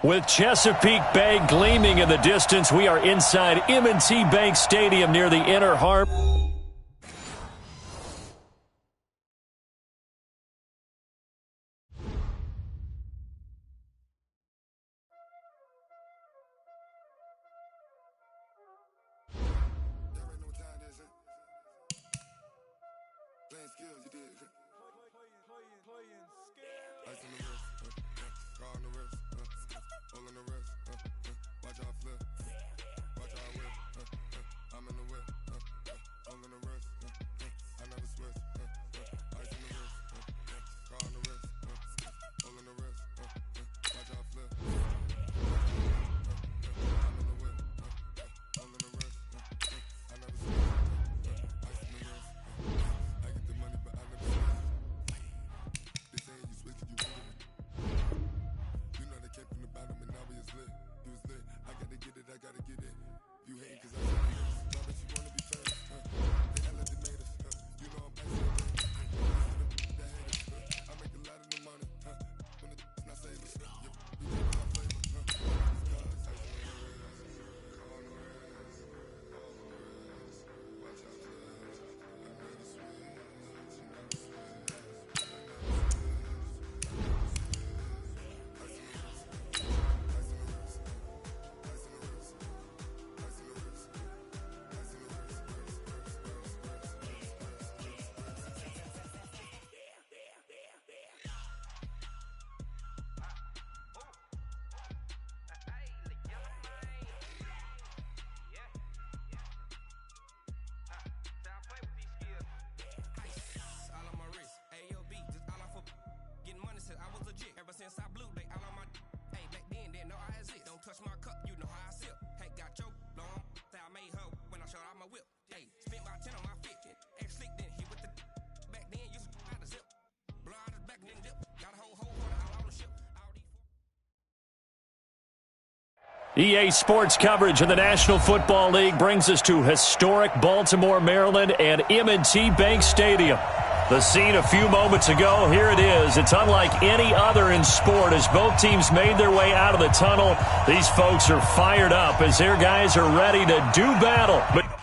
With Chesapeake Bay gleaming in the distance, we are inside M&T Bank Stadium near the Inner Harbor. EA Sports coverage of the National Football League brings us to historic Baltimore, Maryland, and M&T Bank Stadium. The scene a few moments ago, here it is. It's unlike any other in sport as both teams made their way out of the tunnel. These folks are fired up as their guys are ready to do battle. But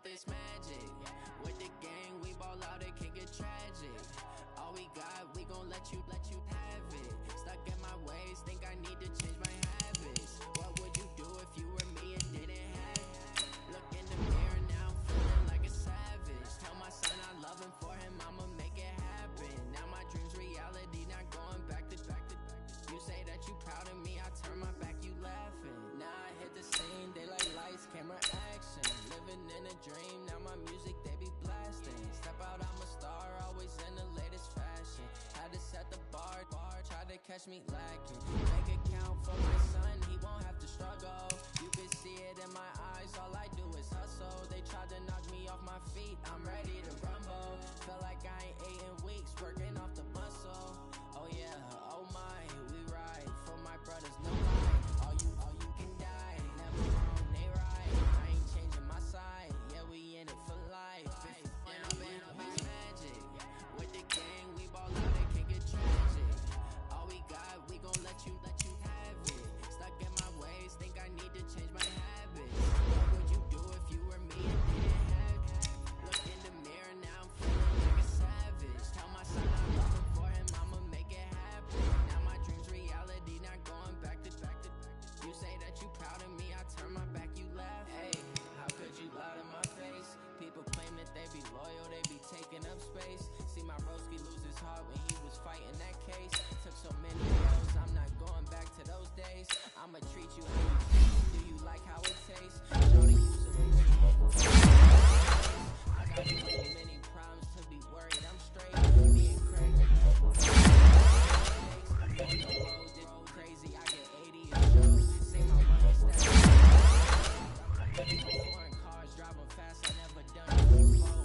up is magic. With the gang, we ball out, it can get tragic. All we got, we gon' let you have it. Stuck in my ways, think I need to change my habits. What would you do if you were me and didn't have it? Look in the mirror now, I'm feeling like a savage. Tell my son I love him, for him I'ma make it happen. Now my dream's reality, not going back to back. You say that you proud of me, I turn my back, you laughing. Now I hit the scene, daylight lights, camera action. Living in a dream, now my music they be blasting. Step out, I'm a star, always in the latest fashion. Had to set the bar, try to catch me lacking. Bank account see it in my eyes, all I do is hustle. They tried to knock me off my feet, I'm ready to rumble. Feel like I ain't ate in weeks, working off the muscle. Oh yeah, oh my, we ride for my brothers, no lie. All you can die, never wrong, they right. I ain't changing my side, yeah, we in it for life. Magic, with the gang, we ball out, it can get tragic. All we got, we gon' let you have it. Stuck in my ways, think I need to change my habits. What would you do if you were me and didn't have it? Look in the mirror, now I'm feeling like a savage. Tell my son I'm looking for him, I'ma make it happen. Now my dream's reality, not going back to. You say that you proud of me, I turn my back, you laugh. Hey, how could you lie to my face? People claim that they be loyal, they be taking up space. See my broski lose his heart when he was fighting that case. Took so many L's, I'm not going back to those days. I'ma treat you how you treat me. Do you like how it tastes? Shorty, you I got too many problems to be worried, I'm straight. Me and Craig. Crazy, I get 80 a show. Say my money stack. Foreign cars driving fast, I never done it before.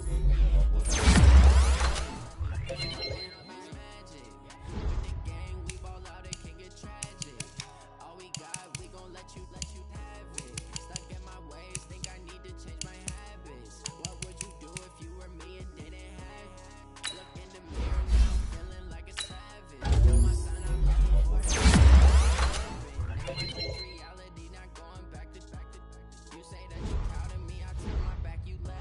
Magic, with the gang, we ball out, it can get tragic. All we got, we gon' let you have it. Stuck in my ways, think I need to change my habits. What would you do if you were me and didn't have it? Look in the mirror, now I'm feeling like a savage. Tell my son I'm looking for him. Now my dream's reality, not going back to. You say that you proud of me, I turn my back, you laugh.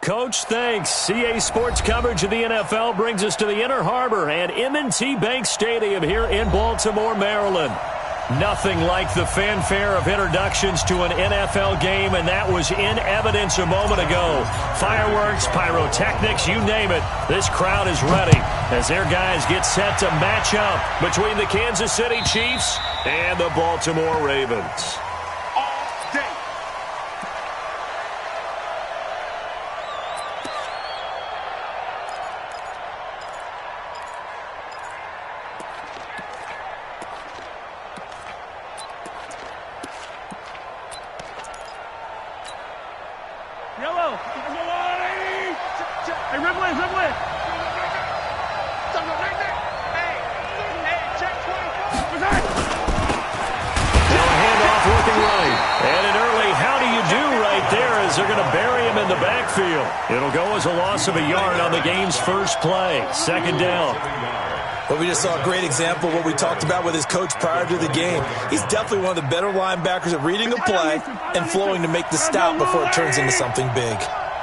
Coach, thanks. CA Sports coverage of the NFL brings us to the Inner Harbor and M&T Bank Stadium here in Baltimore, Maryland. Nothing like the fanfare of introductions to an NFL game, and that was in evidence a moment ago. Fireworks, pyrotechnics, you name it. This crowd is ready as their guys get set to match up between the Kansas City Chiefs and the Baltimore Ravens. It'll go as a loss of a yard on the game's first play. Second down. Well, we just saw a great example of what we talked about with his coach prior to the game. He's definitely one of the better linebackers at reading a play and flowing to make the stop before it turns into something big.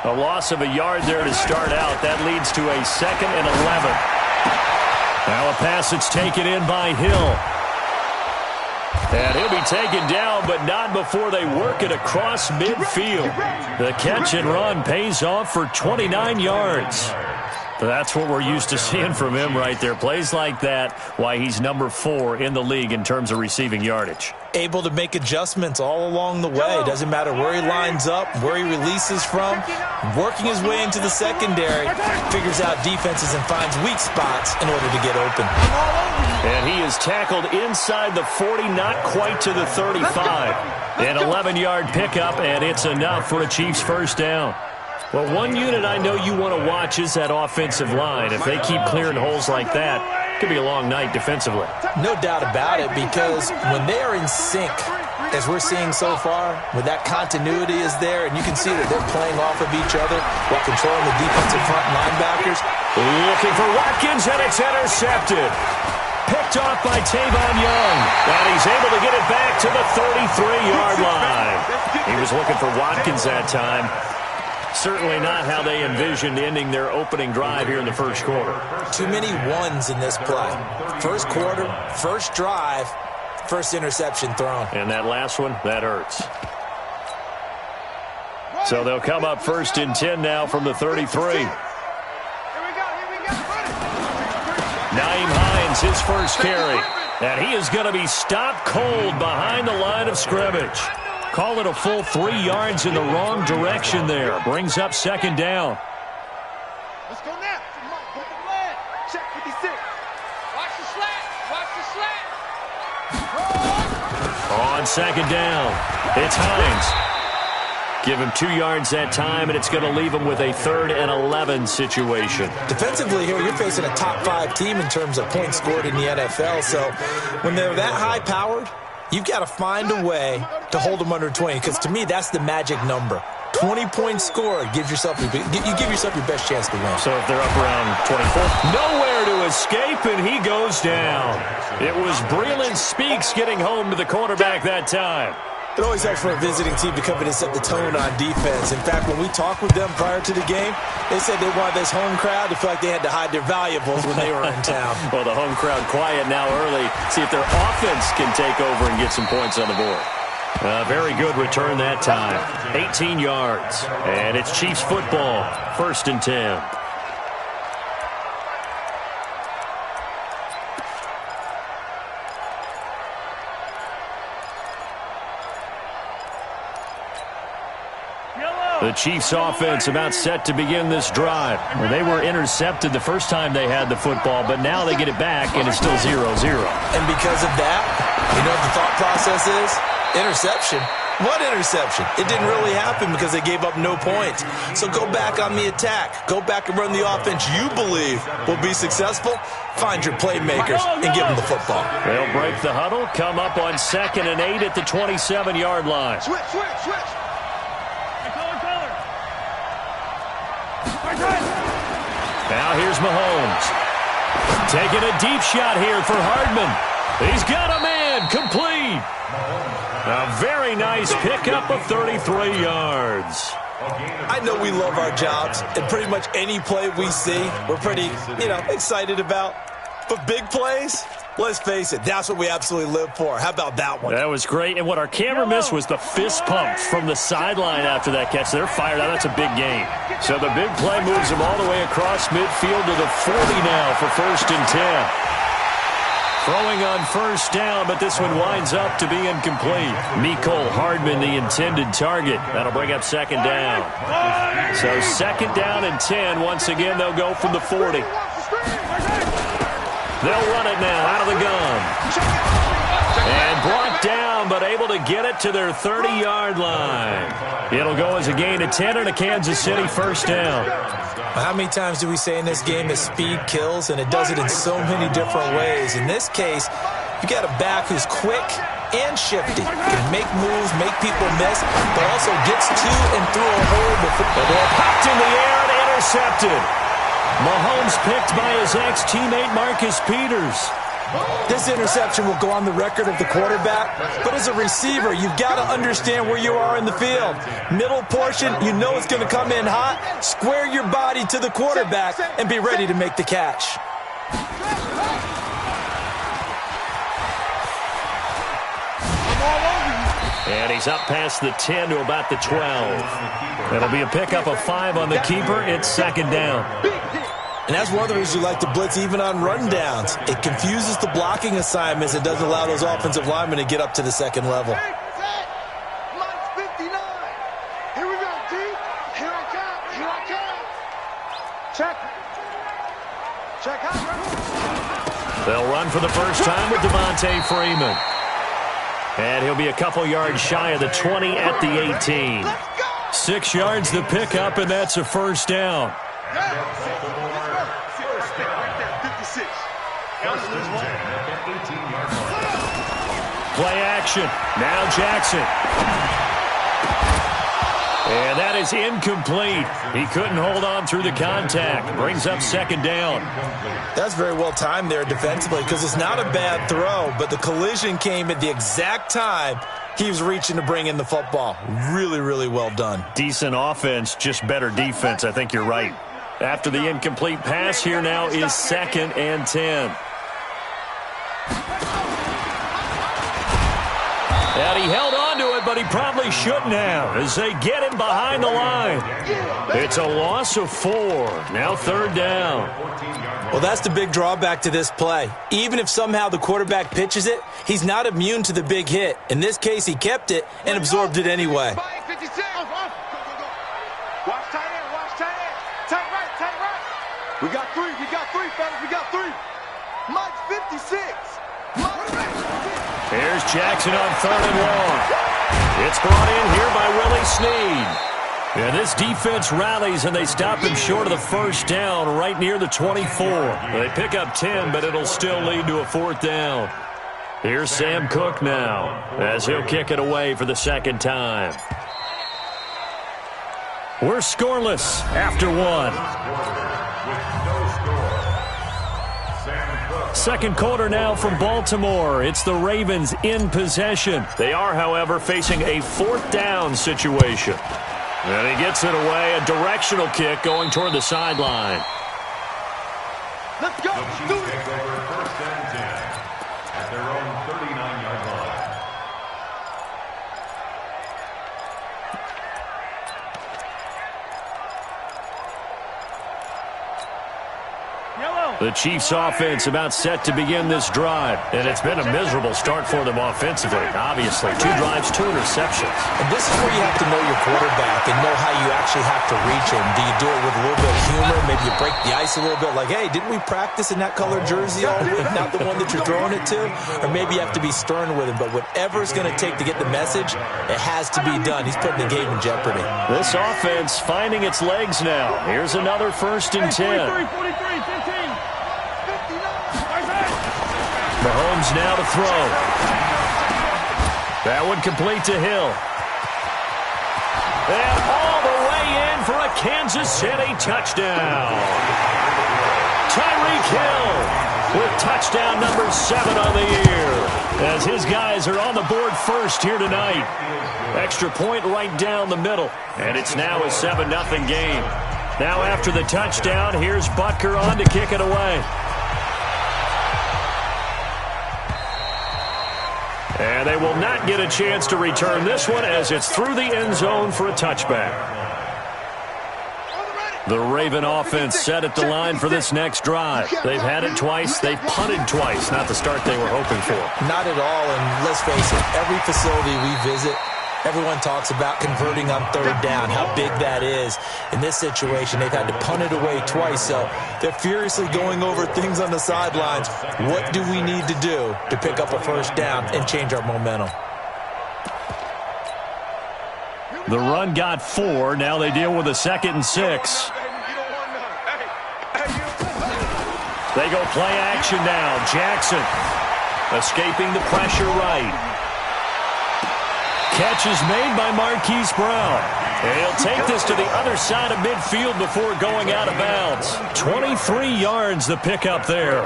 A loss of a yard there to start out. That leads to a 2nd and 11. Now a pass that's taken in by Hill. And he'll be taken down, but not before they work it across midfield. The catch and run pays off for 29 yards. That's what we're used to seeing from him right there. Plays like that, why he's number 4 in the league in terms of receiving yardage. Able to make adjustments all along the way. Doesn't matter where he lines up, where he releases from. Working his way into the secondary, figures out defenses and finds weak spots in order to get open. And he is tackled inside the 40, not quite to the 35. An 11-yard pickup, and it's enough for a Chiefs first down. Well, one unit I know you want to watch is that offensive line. If they keep clearing holes like that, it could be a long night defensively. No doubt about it, because when they are in sync, as we're seeing so far, when that continuity is there, and you can see that they're playing off of each other while controlling the defensive front linebackers. Looking for Watkins, and it's intercepted. Picked off by Tavon Young, and he's able to get it back to the 33-yard line. He was looking for Watkins that time. Certainly not how they envisioned ending their opening drive here in the first quarter. Too many ones in this play. First quarter, first drive, first interception thrown. And that last one, that hurts. So they'll come up first and 10 now from the 33. Nyheim Hines, his first carry. And he is going to be stopped cold behind the line of scrimmage. Call it a full 3 yards in the wrong direction there. Brings up second down. Let's go now. Put the flag. Check 56. Watch the slat. Watch the slat. On second down, it's Hines. Give him 2 yards that time, and it's going to leave him with a 3rd and 11 situation. Defensively here, you're facing a top 5 team in terms of points scored in the NFL. So when they're that high-powered, you've got to find a way to hold them under 20, because to me, that's the magic number. 20 points scored, you give yourself your best chance to win. So if they're up around 24, nowhere to escape, and he goes down. It was Breeland Speaks getting home to the quarterback that time. It always helps for a visiting team to come in and set the tone on defense. In fact, when we talked with them prior to the game, they said they wanted this home crowd to feel like they had to hide their valuables when they were in town. Well, the home crowd quiet now early. See if their offense can take over and get some points on the board. Very good return that time. 18 yards. And it's Chiefs football. 1st and 10. The Chiefs offense about set to begin this drive. Well, they were intercepted the first time they had the football, but now they get it back, and it's still 0-0. And because of that, you know what the thought process is? Interception. What interception? It didn't really happen because they gave up no points. So go back on the attack. Go back and run the offense you believe will be successful. Find your playmakers and give them the football. They'll break the huddle, come up on 2nd and 8 at the 27-yard line. Switch. Now here's Mahomes. Taking a deep shot here for Hardman. He's got a man, complete. A very nice pickup of 33 yards. I know we love our jobs, and pretty much any play we see, we're pretty, excited about. But big plays, let's face it, that's what we absolutely live for. How about that one? That was great, and what our camera missed was the fist pump from the sideline after that catch. They're fired out. That's a big gain. So the big play moves them all the way across midfield to the 40 now for 1st and 10. Throwing on first down, but this one winds up to be incomplete. Mecole Hardman, the intended target. That'll bring up 2nd down. So 2nd down and 10. Once again, they'll go from the 40. They'll run it now out of the gun. And brought down, but able to get it to their 30-yard line. It'll go as a gain of 10 and a Kansas City first down. How many times do we say in this game that speed kills, and it does it in so many different ways? In this case, you got a back who's quick and shifty. Can make moves, make people miss, but also gets to and through a hole before. The ball popped in the air and intercepted. Mahomes picked by his ex-teammate Marcus Peters. This interception will go on the record of the quarterback, but as a receiver, you've got to understand where you are in the field. Middle portion, you know it's going to come in hot. Square your body to the quarterback and be ready to make the catch. And he's up past the 10 to about the 12. It'll be a pickup of 5 on the keeper. It's 2nd down. And that's one of the reasons you like to blitz even on rundowns. It confuses the blocking assignments. It doesn't allow those offensive linemen to get up to the 2nd level. Minus 59. Here we go, D. Here I come. Check. Check out. They'll run for the first time with Devontae Freeman. And he'll be a couple yards shy of the 20 at the 18. 6 yards the pickup, and that's a first down. Play action. Now Jackson. And that is incomplete. He couldn't hold on through the contact. Brings up second down. That's very well timed there defensively because it's not a bad throw, but the collision came at the exact time he was reaching to bring in the football. Really, really well done. Decent offense, just better defense. I think you're right. After the incomplete pass, here now is 2nd and 10. And he held on to it, but he probably shouldn't have as they get him behind the line. It's a loss of 4. Now 3rd down. Well, that's the big drawback to this play. Even if somehow the quarterback pitches it, he's not immune to the big hit. In this case, he kept it and absorbed it anyway. Watch tight end, watch tight end. Tight right, tight right. We got 3, fellas, we got 3. Mike's 56. Here's Jackson on 3rd and long. It's brought in here by Willie Snead. And this defense rallies, and they stop him short of the first down right near the 24. They pick up 10, but it'll still lead to a 4th down. Here's Sam Cook now as he'll kick it away for the 2nd time. We're scoreless after 1. Second quarter now from Baltimore. It's the Ravens in possession. They are, however, facing a 4th down situation. And he gets it away, a directional kick going toward the sideline. Let's go. The Chiefs take over 1st and 10 at their own 39-yard line. The Chiefs offense about set to begin this drive, and it's been a miserable start for them offensively. Obviously, 2 drives, 2 interceptions. And this is where you have to know your quarterback and know how you actually have to reach him. Do you do it with a little bit of humor? Maybe you break the ice a little bit like, hey, didn't we practice in that colored jersey all week, not the one that you're throwing it to? Or maybe you have to be stern with him, but whatever it's going to take to get the message, it has to be done. He's putting the game in jeopardy. This offense finding its legs now. Here's another 1st and 10. 43, 15. Mahomes now to throw. That one complete to Hill. And all the way in for a Kansas City touchdown. Tyreek Hill with touchdown number 7 on the year. As his guys are on the board first here tonight. Extra point right down the middle. And it's now a 7-0 game. Now after the touchdown, here's Butker on to kick it away. And they will not get a chance to return this one as it's through the end zone for a touchback. The Raven offense set at the line for this next drive. They've had it twice. They've punted twice. Not the start they were hoping for. Not at all, and let's face it, every facility we visit, everyone talks about converting on 3rd down, how big that is. In this situation, they've had to punt it away twice, so they're furiously going over things on the sidelines. What do we need to do to pick up a 1st down and change our momentum? The run got 4. Now they deal with a 2nd and 6. They go play action now. Jackson escaping the pressure right. Catch is made by Marquise Brown. And he'll take this to the other side of midfield before going out of bounds. 23 yards the pickup there.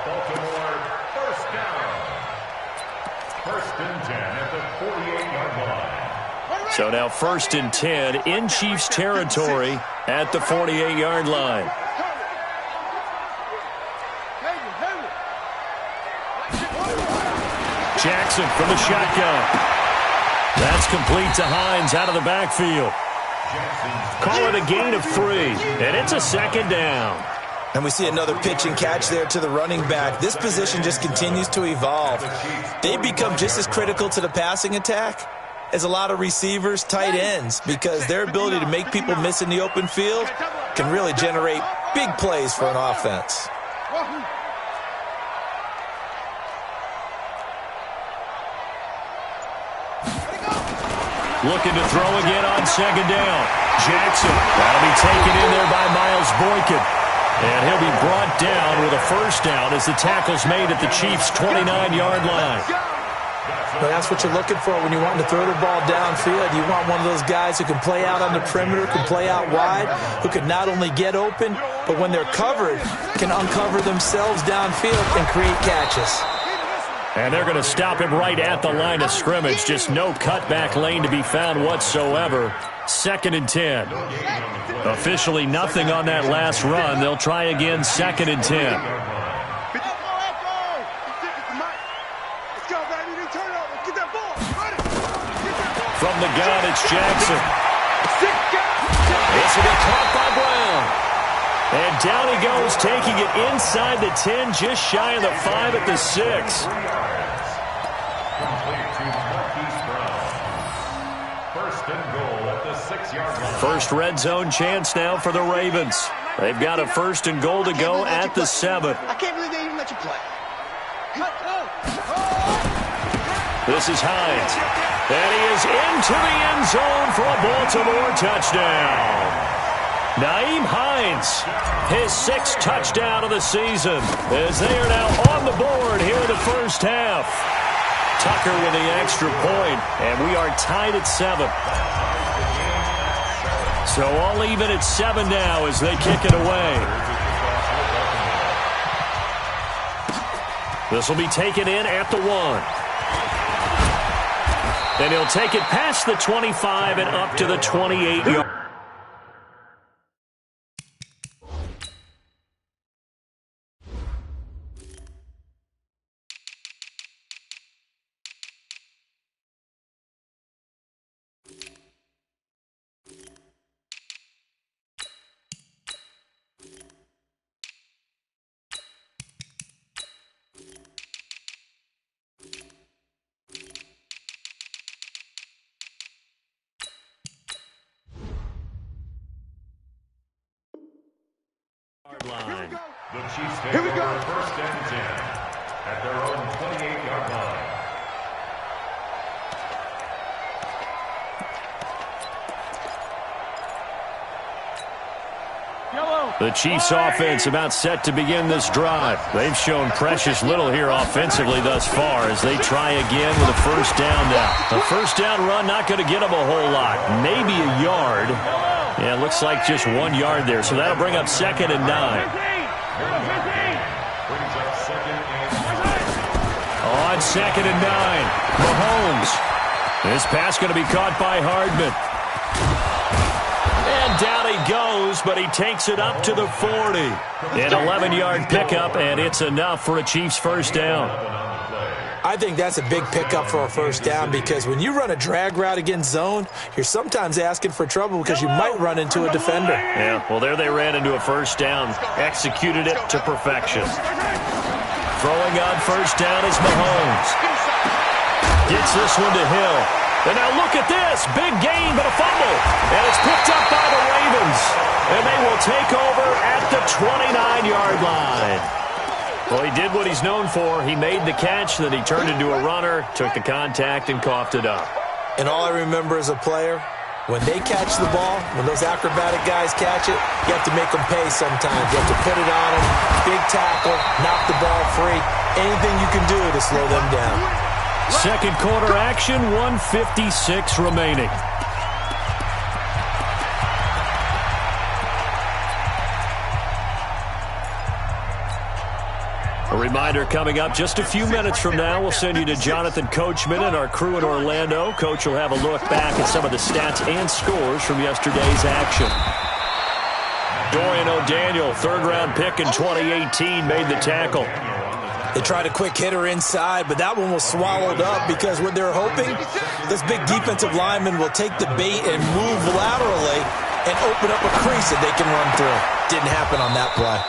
Baltimore, 1st down. 1st and 10 at the 48-yard line. So now 1st and 10 in Chiefs territory at the 48-yard line. Jackson from the shotgun. That's complete to Hines out of the backfield. Call it a gain of 3, and it's a 2nd down. And we see another pitch and catch there to the running back. This position just continues to evolve. They become just as critical to the passing attack as a lot of receivers, tight ends, because their ability to make people miss in the open field can really generate big plays for an offense. Looking to throw again on second down. Jackson. That'll be taken in there by Miles Boykin. And he'll be brought down with a first down as the tackle's made at the Chiefs' 29-yard line. Well, that's what you're looking for when you want to throw the ball downfield. You want one of those guys who can play out on the perimeter, can play out wide, who can not only get open, but when they're covered, can uncover themselves downfield and create catches. And they're going to stop him right at the line of scrimmage. Just no cutback lane to be found whatsoever. 2nd and 10. Officially nothing on that last run. They'll try again, 2nd and 10. From the gun, it's Jackson. This will be caught by Brown. And down he goes, taking it inside the 10, just shy of the 5 at the 6. First and goal at the 6-yard line. First red zone chance now for the Ravens. They've got a first and goal to go at the 7. I can't believe they even let you play. This is Hines. And he is into the end zone for a Baltimore touchdown. Nyheim Hines, his 6th touchdown of the season, as they are now on the board here in the first half. Tucker with the extra point, and we are tied at 7. So all even at 7 now as they kick it away. This will be taken in at the 1. And he'll take it past the 25 and up to the 28-yard. Line. The Chiefs take over 1st and 10 at their own 28-yard line. The Chiefs offense about set to begin this drive. They've shown precious little here offensively thus far as they try again with a first down now. A first down run not going to get them a whole lot. Maybe a yard. Yeah, it looks like just 1 yard there. So that'll bring up 2nd and 9. On 2nd and 9, Mahomes. This pass going to be caught by Hardman. And down he goes, but he takes it up to the 40. An 11-yard pickup, and it's enough for a Chiefs first down. I think that's a big pickup for a first down because when you run a drag route against zone, you're sometimes asking for trouble because you might run into a defender. Yeah, well, there they ran into a first down, executed it to perfection. Throwing on first down is Mahomes. Gets this one to Hill. And now look at this. Big gain, but a fumble. And it's picked up by the Ravens. And they will take over at the 29-yard line. Well, he did what he's known for. He made the catch, then he turned into a runner, took the contact, and coughed it up. And all I remember as a player, when they catch the ball, when those acrobatic guys catch it, you have to make them pay sometimes. You have to put it on them, big tackle, knock the ball free. Anything you can do to slow them down. Second quarter action, 1:56 remaining. A reminder coming up just a few minutes from now, we'll send you to Jonathan Coachman and our crew in Orlando. Coach will have a look back at some of the stats and scores from yesterday's action. Dorian O'Daniel, third-round pick in 2018, made the tackle. They tried a quick hitter inside, but that one was swallowed up because what they're hoping, this big defensive lineman will take the bait and move laterally and open up a crease that they can run through. Didn't happen on that play.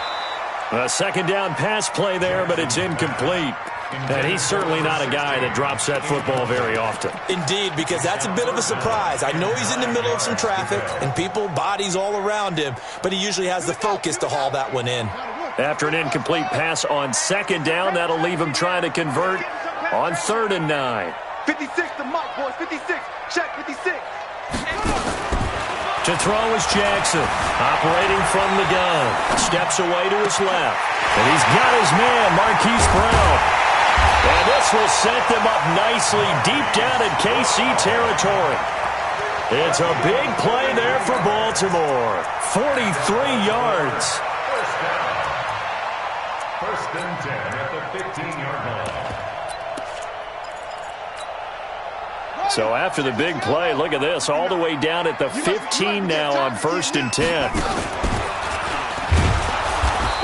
A second down pass play there, but it's incomplete. And he's certainly not a guy that drops that football very often. Indeed, because that's a bit of a surprise. I know he's in the middle of some traffic and people, bodies all around him, but he usually has the focus to haul that one in. After an incomplete pass on second down, that'll leave him trying to convert on 3rd and 9. 56 to Mike, boys, 56. Check 56. To throw is Jackson, operating from the gun. Steps away to his left. And he's got his man, Marquise Brown. And this will set them up nicely deep down in KC territory. It's a big play there for Baltimore. 43 yards. First and 10 at the 15-yard line. So after the big play, look at this, all the way down at the 15 now on 1st and 10.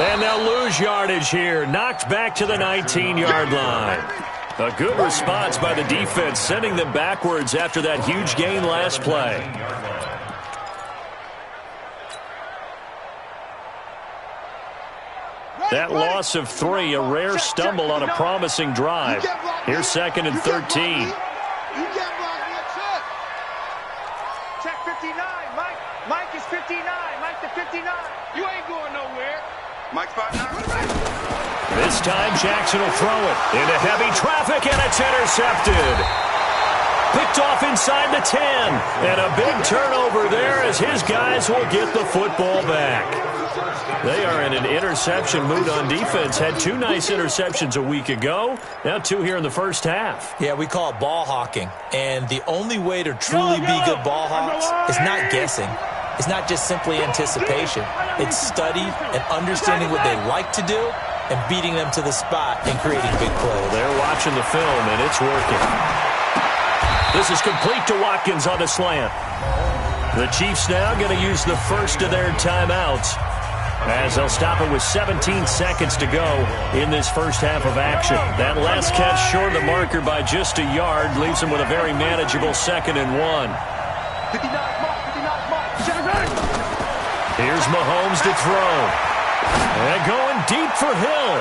And they'll lose yardage here, knocked back to the 19-yard line. A good response by the defense, sending them backwards after that huge gain last play. That loss of 3, a rare stumble on a promising drive. Here's 2nd and 13. Check 59. Mike is 59. Mike the 59. You ain't going nowhere. Mike's 59. This time Jackson will throw it into heavy traffic, and it's intercepted. Picked off inside the 10. And a big turnover there as his guys will get the football back. They are in an interception mood on defense. Had 2 nice interceptions a week ago. Now 2 here in the first half. Yeah, we call it ball hawking. And the only way to truly be good ball hawks is not guessing. It's not just simply anticipation. It's study and understanding what they like to do and beating them to the spot and creating big plays. They're watching the film, and it's working. This is complete to Watkins on the slant. The Chiefs now going to use the first of their timeouts, as they'll stop it with 17 seconds to go in this first half of action. That last catch short of the marker by just a yard leaves them with a very manageable 2nd and 1. 59 Mike. Here's Mahomes to throw. And going deep for Hill.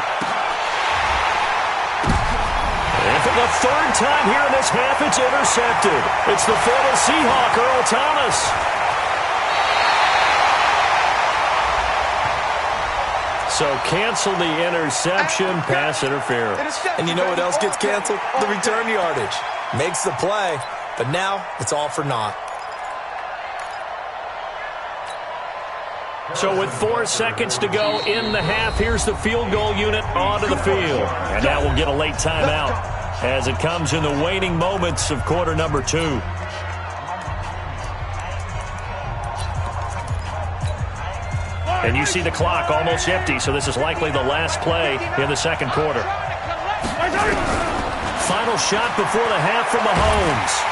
And for the 3rd time here in this half, it's intercepted. It's the former Seahawk, Earl Thomas. So cancel the interception, pass interference. And you know what else gets canceled? The return yardage. Makes the play, but now it's all for naught. So with 4 seconds to go in the half, here's the field goal unit onto the field. And now we'll get a late timeout as it comes in the waning moments of quarter number 2. And you see the clock almost empty, so this is likely the last play in the 2nd quarter. Final shot before the half from Mahomes.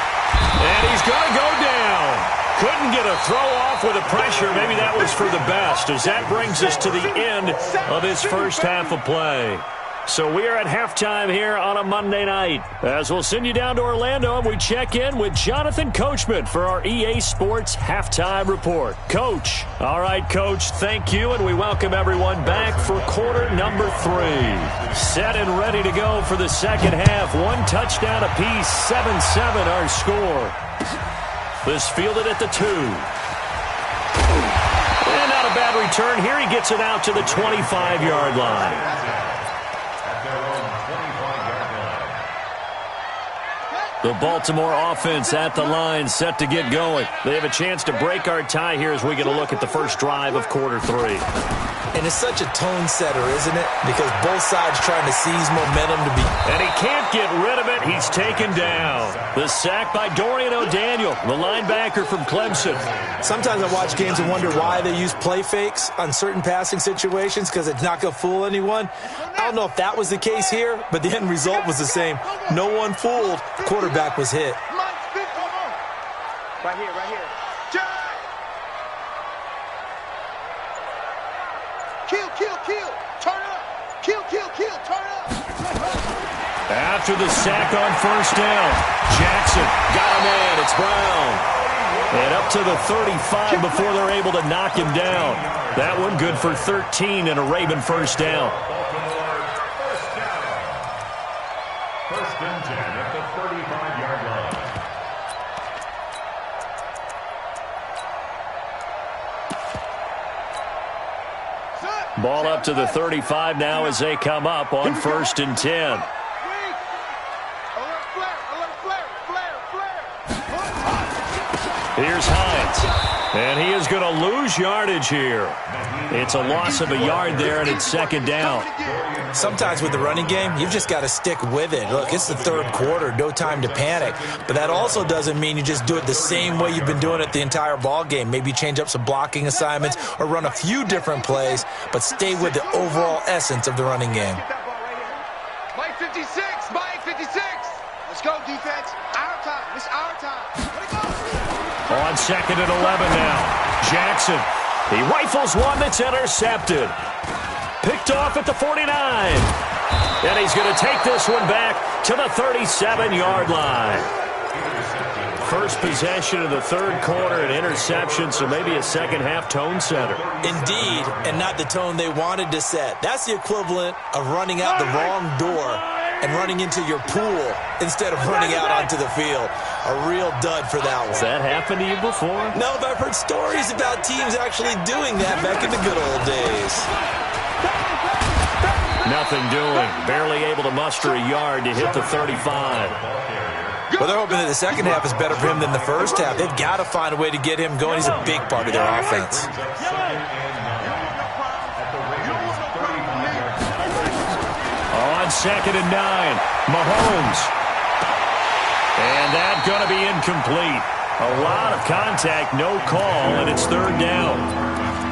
And he's going to go down. Couldn't get a throw off with the pressure. Maybe that was for the best, as that brings us to the end of this first half of play. So we are at halftime here on a Monday night, as we'll send you down to Orlando and we check in with Jonathan Coachman for our EA Sports Halftime Report. Coach. All right, Coach, thank you, and we welcome everyone back for quarter number 3. Set and ready to go for the second half. 1 touchdown apiece, 7-7 our score. This fielded at the 2. And not a bad return here. He gets it out to the 25-yard line. The Baltimore offense at the line, set to get going. They have a chance to break our tie here as we get a look at the first drive of quarter 3. And it's such a tone setter, isn't it? Because both sides trying to seize momentum to be. And he can't get rid of it. He's taken down. The sack by Dorian O'Daniel, the linebacker from Clemson. Sometimes I watch games and wonder why they use play fakes on certain passing situations, because it's not going to fool anyone. I don't know if that was the case here, but the end result was the same. No one fooled. The quarterback was hit. Right here. Kill. Turn it up. Kill. Turn it up. After the sack on first down, Jackson got a man. It's Brown. And up to the 35 before they're able to knock him down. That one good for 13 and a Raven first down. First and 10 at the 35-yard line. Ball up to the 35 now as they come up on 1st and 10. Here's Hines. And he is going to lose yardage here. It's a loss of a yard there, and it's second down. Sometimes with the running game, you've just got to stick with it. Look, it's the third quarter, no time to panic. But that also doesn't mean you just do it the same way you've been doing it the entire ball game. Maybe change up some blocking assignments or run a few different plays, but stay with the overall essence of the running game. Mike 56, Mike 56. Let's go, defense. Our time. It's our time. On second and 11 now. Jackson. He rifles one that's intercepted. Picked off at the 49. And he's going to take this one back to the 37-yard line. First possession of the third quarter, an interception, so maybe a second-half tone setter. Indeed, and not the tone they wanted to set. That's the equivalent of running out the wrong door and running into your pool instead of running out onto the field. A real dud for that one. Has that happened to you before? No, but I've heard stories about teams actually doing that back in the good old days. Nothing doing. Barely able to muster a yard to hit the 35. Well, they're hoping that the second half is better for him than the first half. They've got to find a way to get him going. He's a big part of their offense. On second and 9, Mahomes. And that's going to be incomplete. A lot of contact, no call, and it's third down.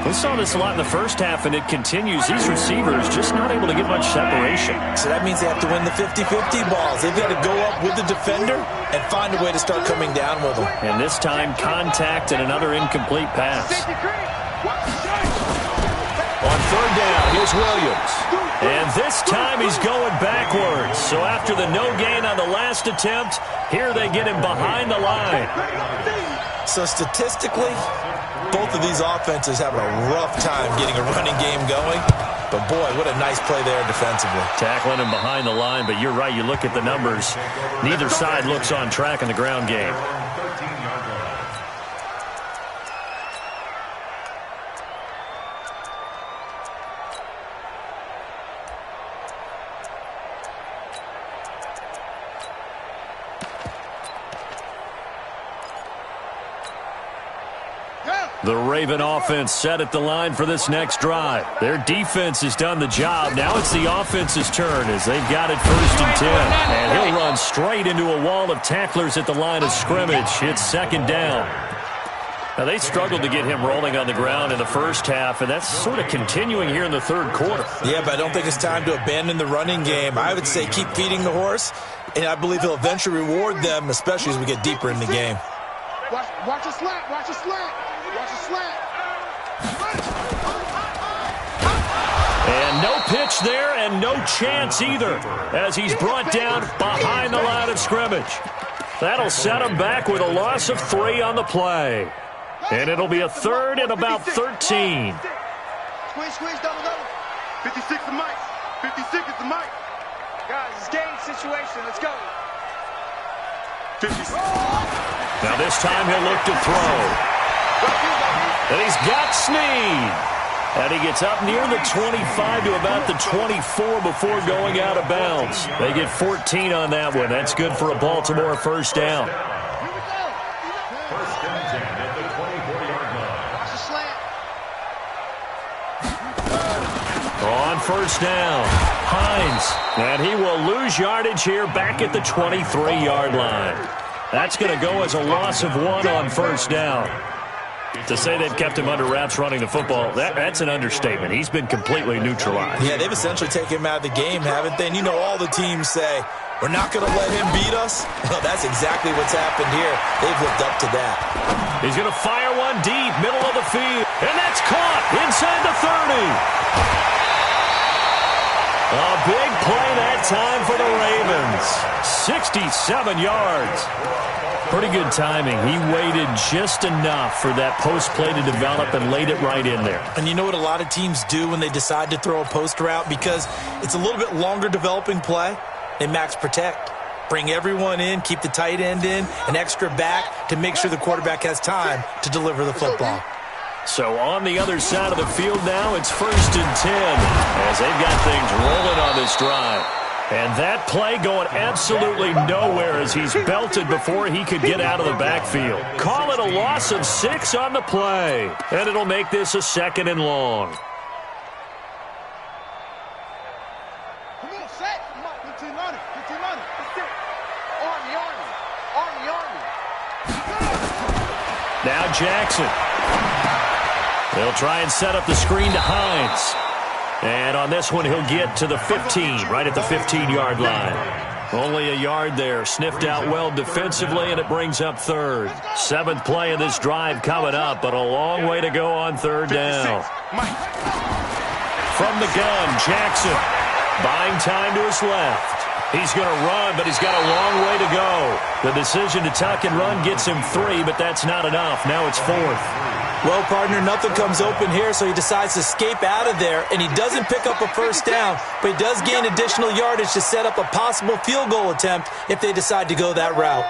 We saw this a lot in the first half, and it continues. These receivers just not able to get much separation. So that means they have to win the 50-50 balls. They've got to go up with the defender and find a way to start coming down with them. And this time, contact and another incomplete pass. On third down, here's Williams. And this time he's going backwards. So after the no gain on the last attempt, here they get him behind the line. So statistically, both of these offenses having a rough time getting a running game going. But, boy, what a nice play there defensively. Tackling him behind the line, but you're right. You look at the numbers. Neither side looks on track in the ground game. The Raven offense set at the line for this next drive. Their defense has done the job. Now it's the offense's turn as they've got it first and 10. And he'll run straight into a wall of tacklers at the line of scrimmage. It's second down. Now, they struggled to get him rolling on the ground in the first half, and that's sort of continuing here in the third quarter. Yeah, but I don't think it's time to abandon the running game. I would say keep feeding the horse, and I believe he'll eventually reward them, especially as we get deeper in the game. Watch a slant. Watch a slant. Watch a slant. And no pitch there and no chance either as he's brought down behind the line of scrimmage. That'll set him back with a loss of 3 on the play. And it'll be a third and about 13. Squeeze, double. 56 the mic. 56 is the mic. Guys, it's game situation. Let's go. 56. Now this time he'll look to throw. And he's got Snead. And he gets up near the 25 to about the 24 before going out of bounds. They get 14 on that one. That's good for a Baltimore first down. First and 10 at the 24-yard line. On first down, Hines. And he will lose yardage here back at the 23-yard line. That's going to go as a loss of 1 on first down. To say they've kept him under wraps running the football, that's an understatement. He's been completely neutralized. Yeah, they've essentially taken him out of the game, haven't they? And you know all the teams say, we're not going to let him beat us. Well, that's exactly what's happened here. They've lived up to that. He's going to fire one deep, middle of the field. And that's caught inside the 30. A big play that time for the Ravens. 67 yards. Pretty good timing. He waited just enough for that post play to develop and laid it right in there. And you know what a lot of teams do when they decide to throw a post route? Because it's a little bit longer developing play, they max protect. Bring everyone in, keep the tight end in, an extra back to make sure the quarterback has time to deliver the football. So on the other side of the field now, it's first and 10 as they've got things rolling on this drive. And that play going absolutely nowhere as he's belted before he could get out of the backfield. Call it a loss of 6 on the play. And it'll make this a 2nd and long. Come on, set. Come on, 15 on it. 15 on it. That's it. Army. Now Jackson. They'll try and set up the screen to Hines. And on this one, he'll get to the 15, right at the 15-yard line. Only a yard there. Sniffed out well defensively, and it brings up 3rd. 7th play of this drive coming up, but a long way to go on 3rd down. From the gun, Jackson. Buying time to his left. He's going to run, but he's got a long way to go. The decision to tuck and run gets him 3, but that's not enough. Now it's 4th. Well, partner, nothing comes open here, so he decides to escape out of there, and he doesn't pick up a 1st down, but he does gain additional yardage to set up a possible field goal attempt if they decide to go that route.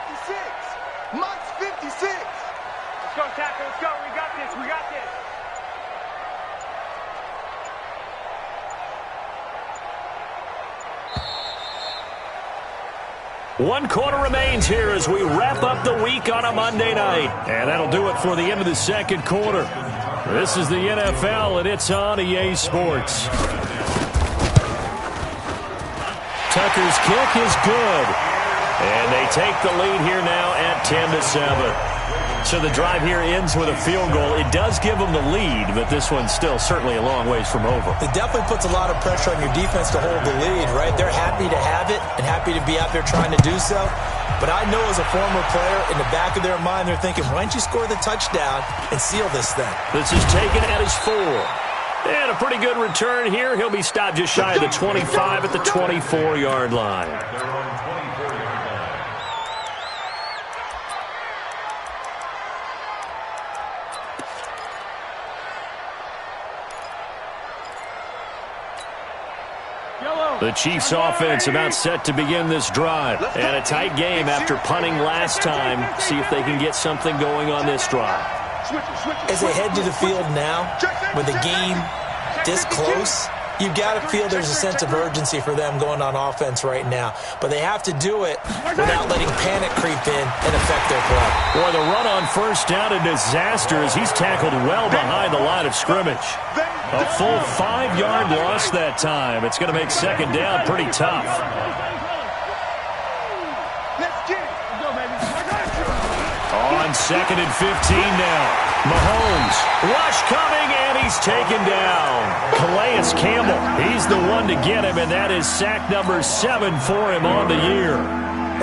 56. Mike's 56. Let's go, tackle. Let's go. We got this. One quarter remains here as we wrap up the week on a Monday night. And that'll do it for the end of the 2nd quarter. This is the NFL, and it's on EA Sports. Tucker's kick is good. And they take the lead here now at 10-7. So the drive here ends with a field goal. It does give them the lead, but this one's still certainly a long ways from over. It definitely puts a lot of pressure on your defense to hold the lead, right? They're happy to have it and happy to be out there trying to do so. But I know as a former player, in the back of their mind, they're thinking, why don't you score the touchdown and seal this thing? This is taken at his 4. And a pretty good return here. He'll be stopped just shy of the 25 at the 24-yard line. The Chiefs offense about set to begin this drive. And a tight game after punting last time. See if they can get something going on this drive. As they head to the field now, with the game this close, you've got to feel there's a sense of urgency for them going on offense right now. But they have to do it without letting panic creep in and affect their play. Boy, the run on 1st down, a disaster as he's tackled well behind the line of scrimmage. A full 5-yard loss that time. It's going to make 2nd down pretty tough. On 2nd and 15 now. Mahomes, rush coming, and he's taken down. Calais Campbell, he's the one to get him, and that is sack number 7 for him on the year.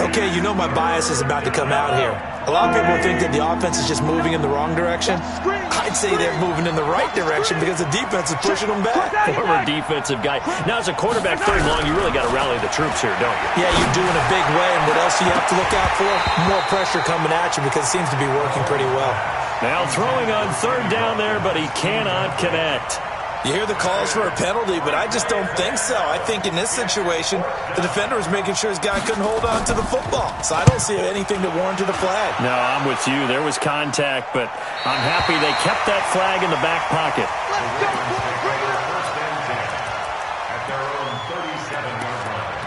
Okay, you know my bias is about to come out here. A lot of people think that the offense is just moving in the wrong direction. I'd say they're moving in the right direction because the defense is pushing them back. Former defensive guy. Now, as a quarterback 3rd long, you really got to rally the troops here, don't you? Yeah, you do in a big way. And what else do you have to look out for? More pressure coming at you because it seems to be working pretty well. Now throwing on 3rd down there, but he cannot connect. You hear the calls for a penalty, but I just don't think so. I think in this situation, the defender was making sure his guy couldn't hold on to the football. So I don't see anything to warrant a flag. No, I'm with you. There was contact, but I'm happy they kept that flag in the back pocket. Let's go, bring it up. 1st and 10 at their own 37-yard line.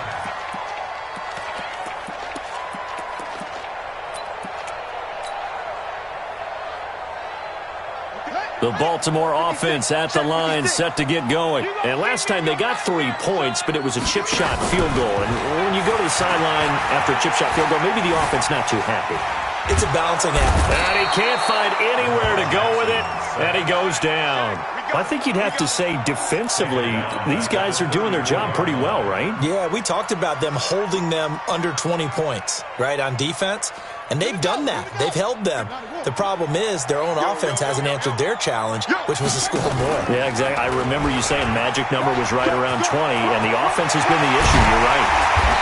The Baltimore offense at the line set to get going. And last time they got 3 points, but it was a chip shot field goal. And when you go to the sideline after a chip shot field goal, maybe the offense not too happy. It's a balancing act. And he can't find anywhere to go with it, and he goes down. I think you'd have to say defensively, these guys are doing their job pretty well, right? Yeah, we talked about them holding them under 20 points, right, on defense. And they've done that. They've held them. The problem is their own offense hasn't answered their challenge, which was to score more. Yeah, exactly. I remember you saying magic number was right around 20, and the offense has been the issue. You're right.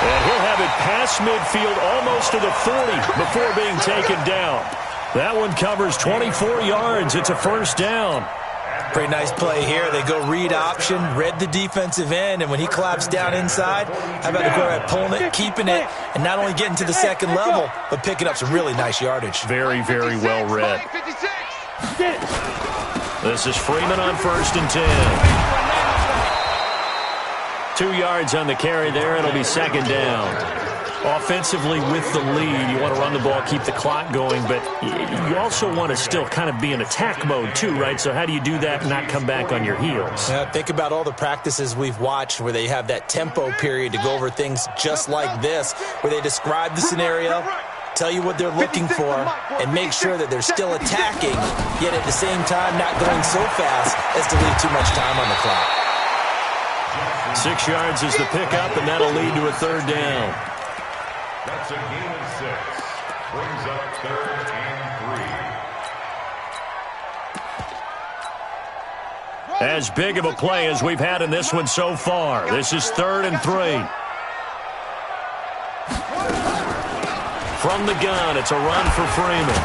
And he'll have it past midfield almost to the 40 before being taken down. That one covers 24 yards. It's a 1st down. Pretty nice play here. They go read option, read the defensive end, and when he collapsed down inside, how about the quarterback pulling it, keeping it, and not only getting to the 2nd level, but picking up some really nice yardage. Very, very well read. This is Freeman on 1st and 10. 2 yards on the carry there. It'll be second down. Offensively with the lead, you want to run the ball, keep the clock going, but you also want to still kind of be in attack mode too, right? So how do you do that and not come back on your heels? Yeah, think about all the practices we've watched where they have that tempo period to go over things just like this, where they describe the scenario, tell you what they're looking for, and make sure that they're still attacking, yet at the same time not going so fast as to leave too much time on the clock. 6 yards is the pickup, and that'll lead to a third down. That's a gain of 6. Brings up 3rd and 3. As big of a play as we've had in this one so far. This is 3rd and 3. From the gun, it's a run for Freeman.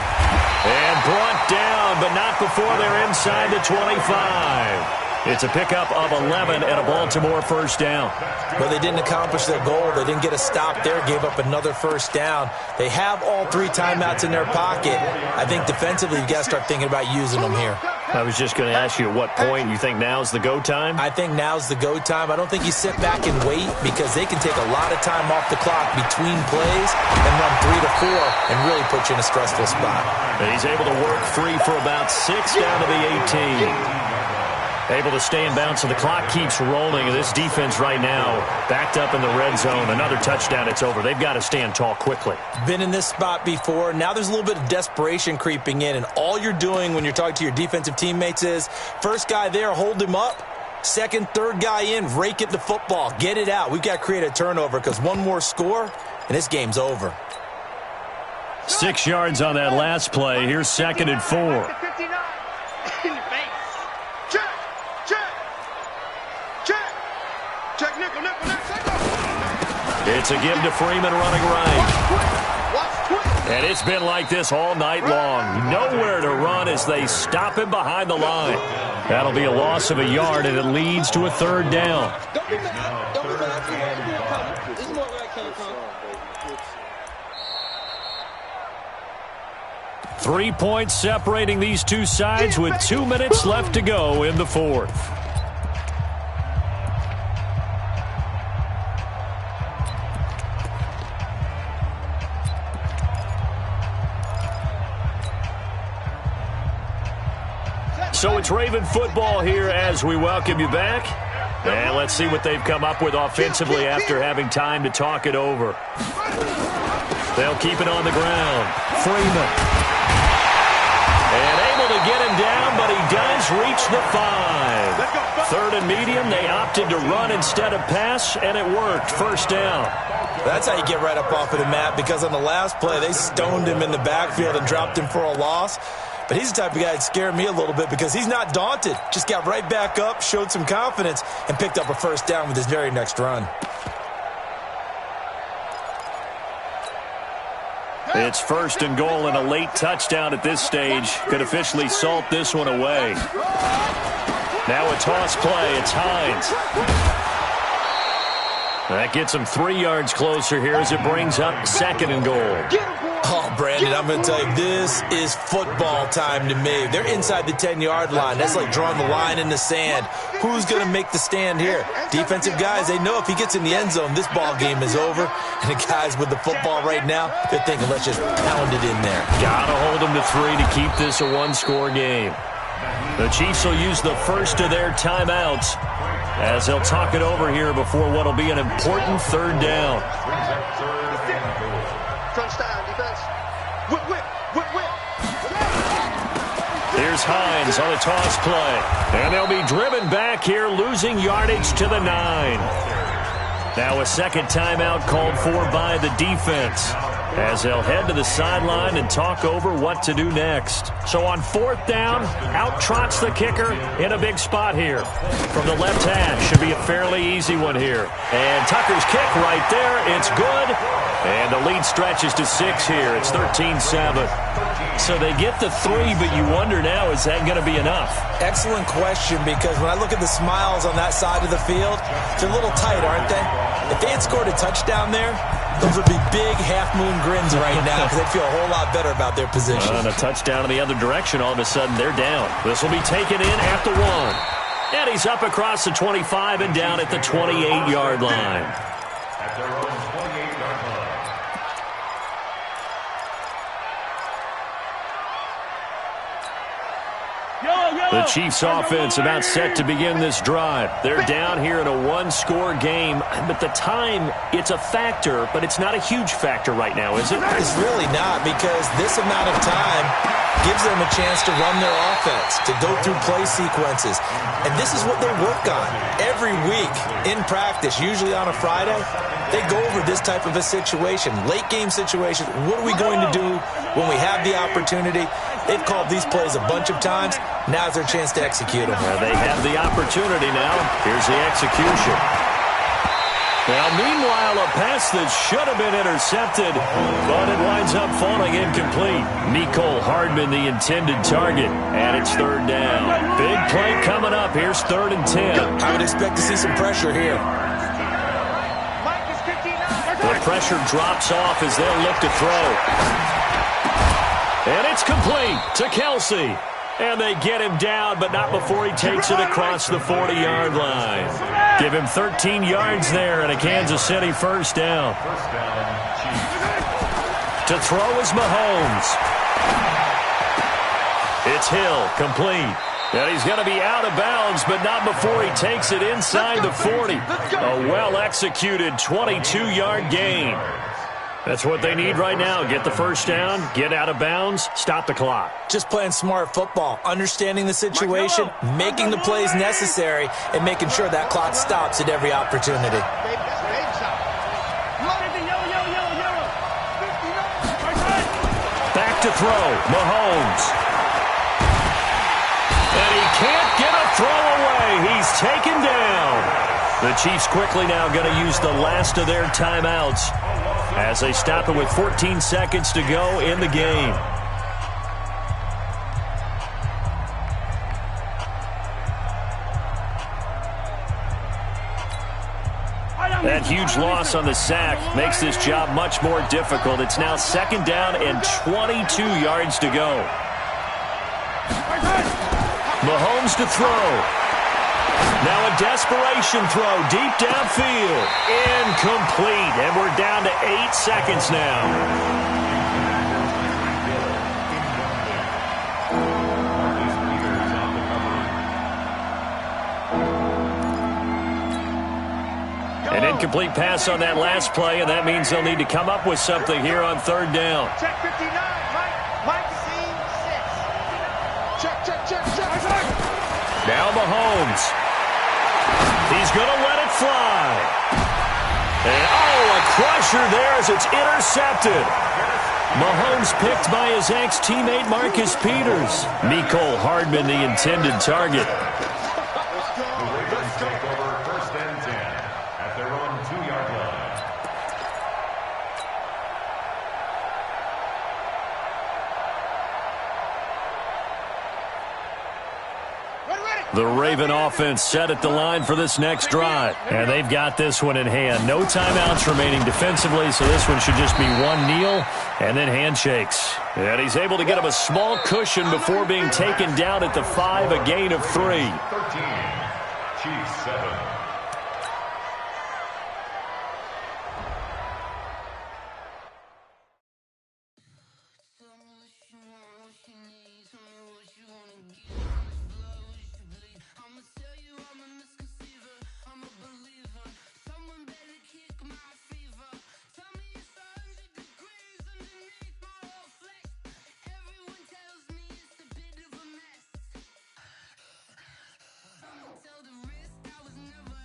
And brought down, but not before they're inside the 25. It's a pickup of 11 and a Baltimore first down. But they didn't accomplish their goal. They didn't get a stop there, gave up another first down. They have all 3 timeouts in their pocket. I think defensively you've got to start thinking about using them here. I was just going to ask you at what point you think now's the go time? I think now's the go time. I don't think you sit back and wait because they can take a lot of time off the clock between plays and run 3 to 4 and really put you in a stressful spot. And he's able to work free for about 6 down to the 18. Able to stay in bounds, so the clock keeps rolling. And this defense right now backed up in the red zone. Another touchdown, it's over. They've got to stand tall quickly. Been in this spot before. Now there's a little bit of desperation creeping in, and all you're doing when you're talking to your defensive teammates is first guy there, hold him up. Second, third guy in, rake it the football. Get it out. We've got to create a turnover because one more score, and this game's over. 6 yards on that last play. Here's 2nd and 4. It's a give to Freeman running right. And it's been like this all night long. Nowhere to run as they stop him behind the line. That'll be a loss of a yard, and it leads to a third down. 3 points separating these two sides with 2 minutes left to go in the fourth. So it's Raven football here as we welcome you back. And let's see what they've come up with offensively after having time to talk it over. They'll keep it on the ground. Freeman. And able to get him down, but he does reach the 5. 3rd and medium. They opted to run instead of pass, and it worked. First down. That's how you get right up off of the mat, because on the last play, they stoned him in the backfield and dropped him for a loss. But he's the type of guy that scared me a little bit because he's not daunted. Just got right back up, showed some confidence, and picked up a first down with his very next run. It's 1st and goal, and a late touchdown at this stage could officially salt this one away. Now a toss play. It's Hines. That gets him 3 yards closer here as it brings up 2nd and goal. Oh, Brandon, I'm going to tell you, this is football time to me. They're inside the 10-yard line. That's like drawing the line in the sand. Who's going to make the stand here? Defensive guys, they know if he gets in the end zone, this ball game is over. And the guys with the football right now, they're thinking, let's just pound it in there. Got to hold them to 3 to keep this a one-score game. The Chiefs will use the first of their timeouts as they'll talk it over here before what will be an important third down. Here's Hines on a toss play. And they'll be driven back here, losing yardage to the 9. Now a second timeout called for by the defense as they'll head to the sideline and talk over what to do next. So on 4th down, out trots the kicker in a big spot here. From the left hash, should be a fairly easy one here. And Tucker's kick right there, it's good. And the lead stretches to 6 here. It's 13-7. So they get the 3, but you wonder now, is that going to be enough? Excellent question, because when I look at the smiles on that side of the field, they're a little tight, aren't they? If they had scored a touchdown there, those would be big half-moon grins right now because they'd feel a whole lot better about their position. And a touchdown in the other direction, all of a sudden they're down. This will be taken in at the 1. And he's up across the 25 and down at the 28-yard line. At their own 28-yard line. The Chiefs offense about set to begin this drive. They're down here in a one-score game, but the time, it's a factor, but it's not a huge factor right now, is it? It's really not, because this amount of time gives them a chance to run their offense, to go through play sequences. And this is what they work on every week in practice, usually on a Friday. They go over this type of a situation, late game situation. What are we going to do when we have the opportunity? They've called these plays a bunch of times. Now's their chance to execute them. Well, they have the opportunity now. Here's the execution. Now, meanwhile, a pass that should have been intercepted, but it winds up falling incomplete. Mecole Hardman, the intended target, and it's third down. Big play coming up. Here's 3rd and 10. I would expect to see some pressure here. The pressure drops off as they'll look to throw. And it's complete to Kelsey. And they get him down, but not before he takes it across the 40-yard line. Give him 13 yards there and a Kansas City first down. To throw is Mahomes. It's Hill, complete. And he's going to be out of bounds, but not before he takes it inside the 40. A well-executed 22-yard gain. That's what they need right now. Get the first down, get out of bounds, stop the clock. Just playing smart football, understanding the situation, making the plays necessary, and making sure that clock stops at every opportunity. Back to throw, Mahomes. And he can't get a throw away. He's taken down. The Chiefs quickly now going to use the last of their timeouts as they stop it with 14 seconds to go in the game. That huge loss on the sack makes this job much more difficult. It's now 2nd down and 22 yards to go. Mahomes to throw. Now a desperation throw deep downfield. Incomplete. And we're down to 8 seconds now. An incomplete pass on that last play, and that means they'll need to come up with something here on 3rd down. Check 59, Mike C6. Check. Now Mahomes. He's going to let it fly. And, a crusher there as it's intercepted. Mahomes picked by his ex-teammate Marcus Peters. Mecole Hardman, the intended target. The Ravens take over 1st and 10 at their own 2-yard line. The Raven offense set at the line for this next drive. And they've got this one in hand. No timeouts remaining defensively, so this one should just be one kneel and then handshakes. And he's able to get him a small cushion before being taken down at the 5, a gain of 3. 13, Chiefs 7. Tell the risk I was never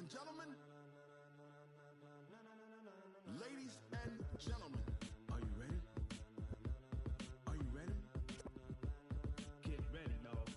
and gentlemen, ladies and gentlemen, are you ready? Are you ready? Get ready, dog.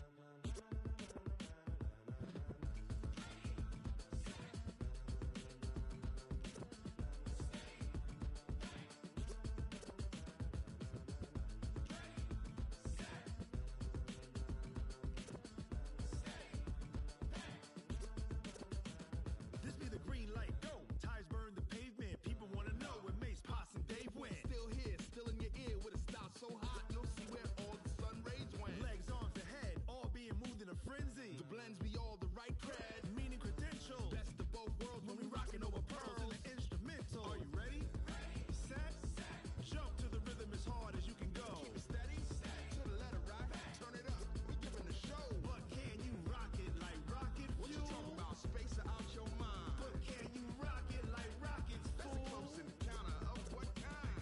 This be the green light, go. Ties burn the pavement. People want to know where Mace, Potts, and Dave went. Still here, still in your ear with a style so hot, you'll see where all the sun rays went. Legs, arms, ahead, all being moved in a frenzy. The blends be all the right cred, meaning credentials. Best of both worlds when we rocking over pearls in the instrumental. Are you ready? Set, jump to the rhythm as hard as you can go. Keep it steady, to the letter right, turn it up, we giving the show. But can you rock it like rocket fuel? What you talking about, space out your mind? But can you rock it like rockets, fool? That's a close encounter of what kind?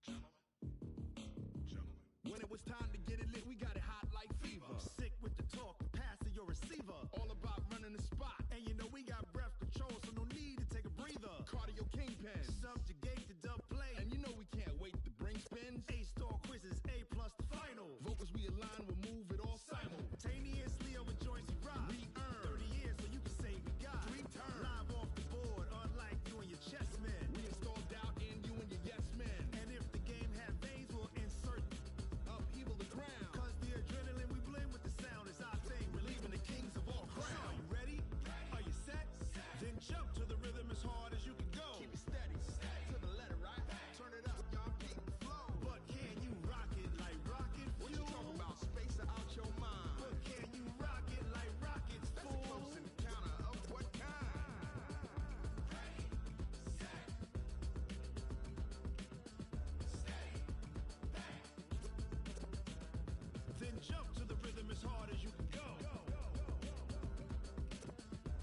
Gentlemen. When it was time to get it lit, we got it hot like fever. Sick with the talk, pass to your receiver. All about running the spot. And you know we got breath control, so no need to take a breather. Cardio kingpin, subjugate the dub play. And you know we can't wait to bring spins. A-star quizzes, A+ the final. Vocals we align, we'll move it all simultaneously over joints we rock. We earn 30 years, so you can say we got 3 turns. Live off the board, unlike you and your chess men. We install doubt in you and your yes men. And if the game had veins, we'll insert upheaval the ground. Cause the adrenaline we blend with the sound is our thing, relieving the kings of all crowns. Are you ready? Are you set? Then jump to the rhythm as hard as you can go. Keep it steady, to the letter right. Turn it up, y'all keep the flow. But can you rock it like rocket fuel? What you talking about, space out your mind? But can you rock it like rockets, fool? That's a close encounter of what kind? Then jump to the rhythm as hard as you can go.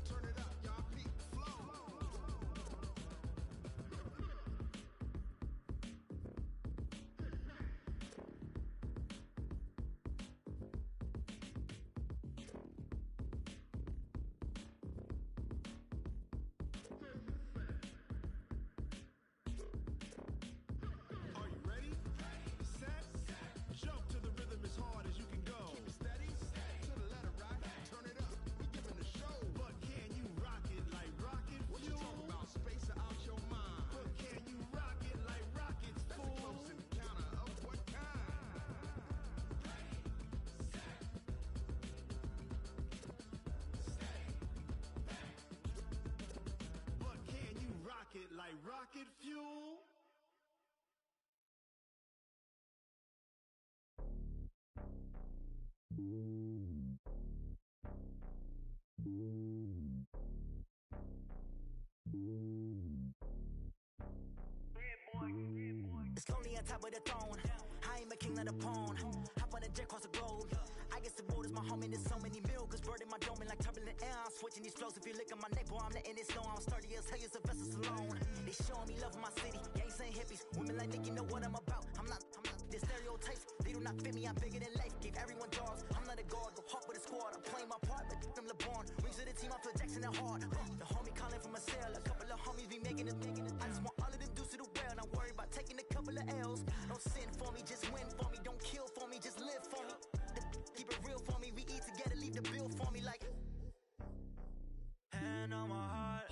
Turn it up, y'all keep the flow. Are you ready? Set, jump to the rhythm as hard as you can go. Keep it steady, to the letter right. Turn it up, we giving the show. But can you rock it like rocket fuel? What you talking about, space out your mind? But can you rock it like rockets, fool? That's a close encounter of what kind? But can you rock it like rocket fuel? It's lonely on top of the throne. I am a king of the pawn. Hop on a jet across the globe. I guess the road is my home and there's so many miracles bird in my dome and like turbulent air. I'm switching these flows. If you look at my neck, boy, I'm letting it slow. I'm sturdy as hell, as a vessel alone. They showing me love in my city. Gangs and hippies, women like Nick, you know what I'm about. I'm not the stereotypes. They do not fit me. I'm bigger than life. Gave everyone jobs. I'm not a guard, go hawk with a squad. I'm playing my part, but I'm LeBron. Rings of the team, I feel Jackson and hard. The homie calling from a cell. A couple of homies be making it. I just want all of them dudes to the well. Not worry about taking a couple of L's. Don't sin for me, just win for me. Don't kill for me, just live for me. Keep it real for me. We eat together, leave the bill for me like. Hand on my heart,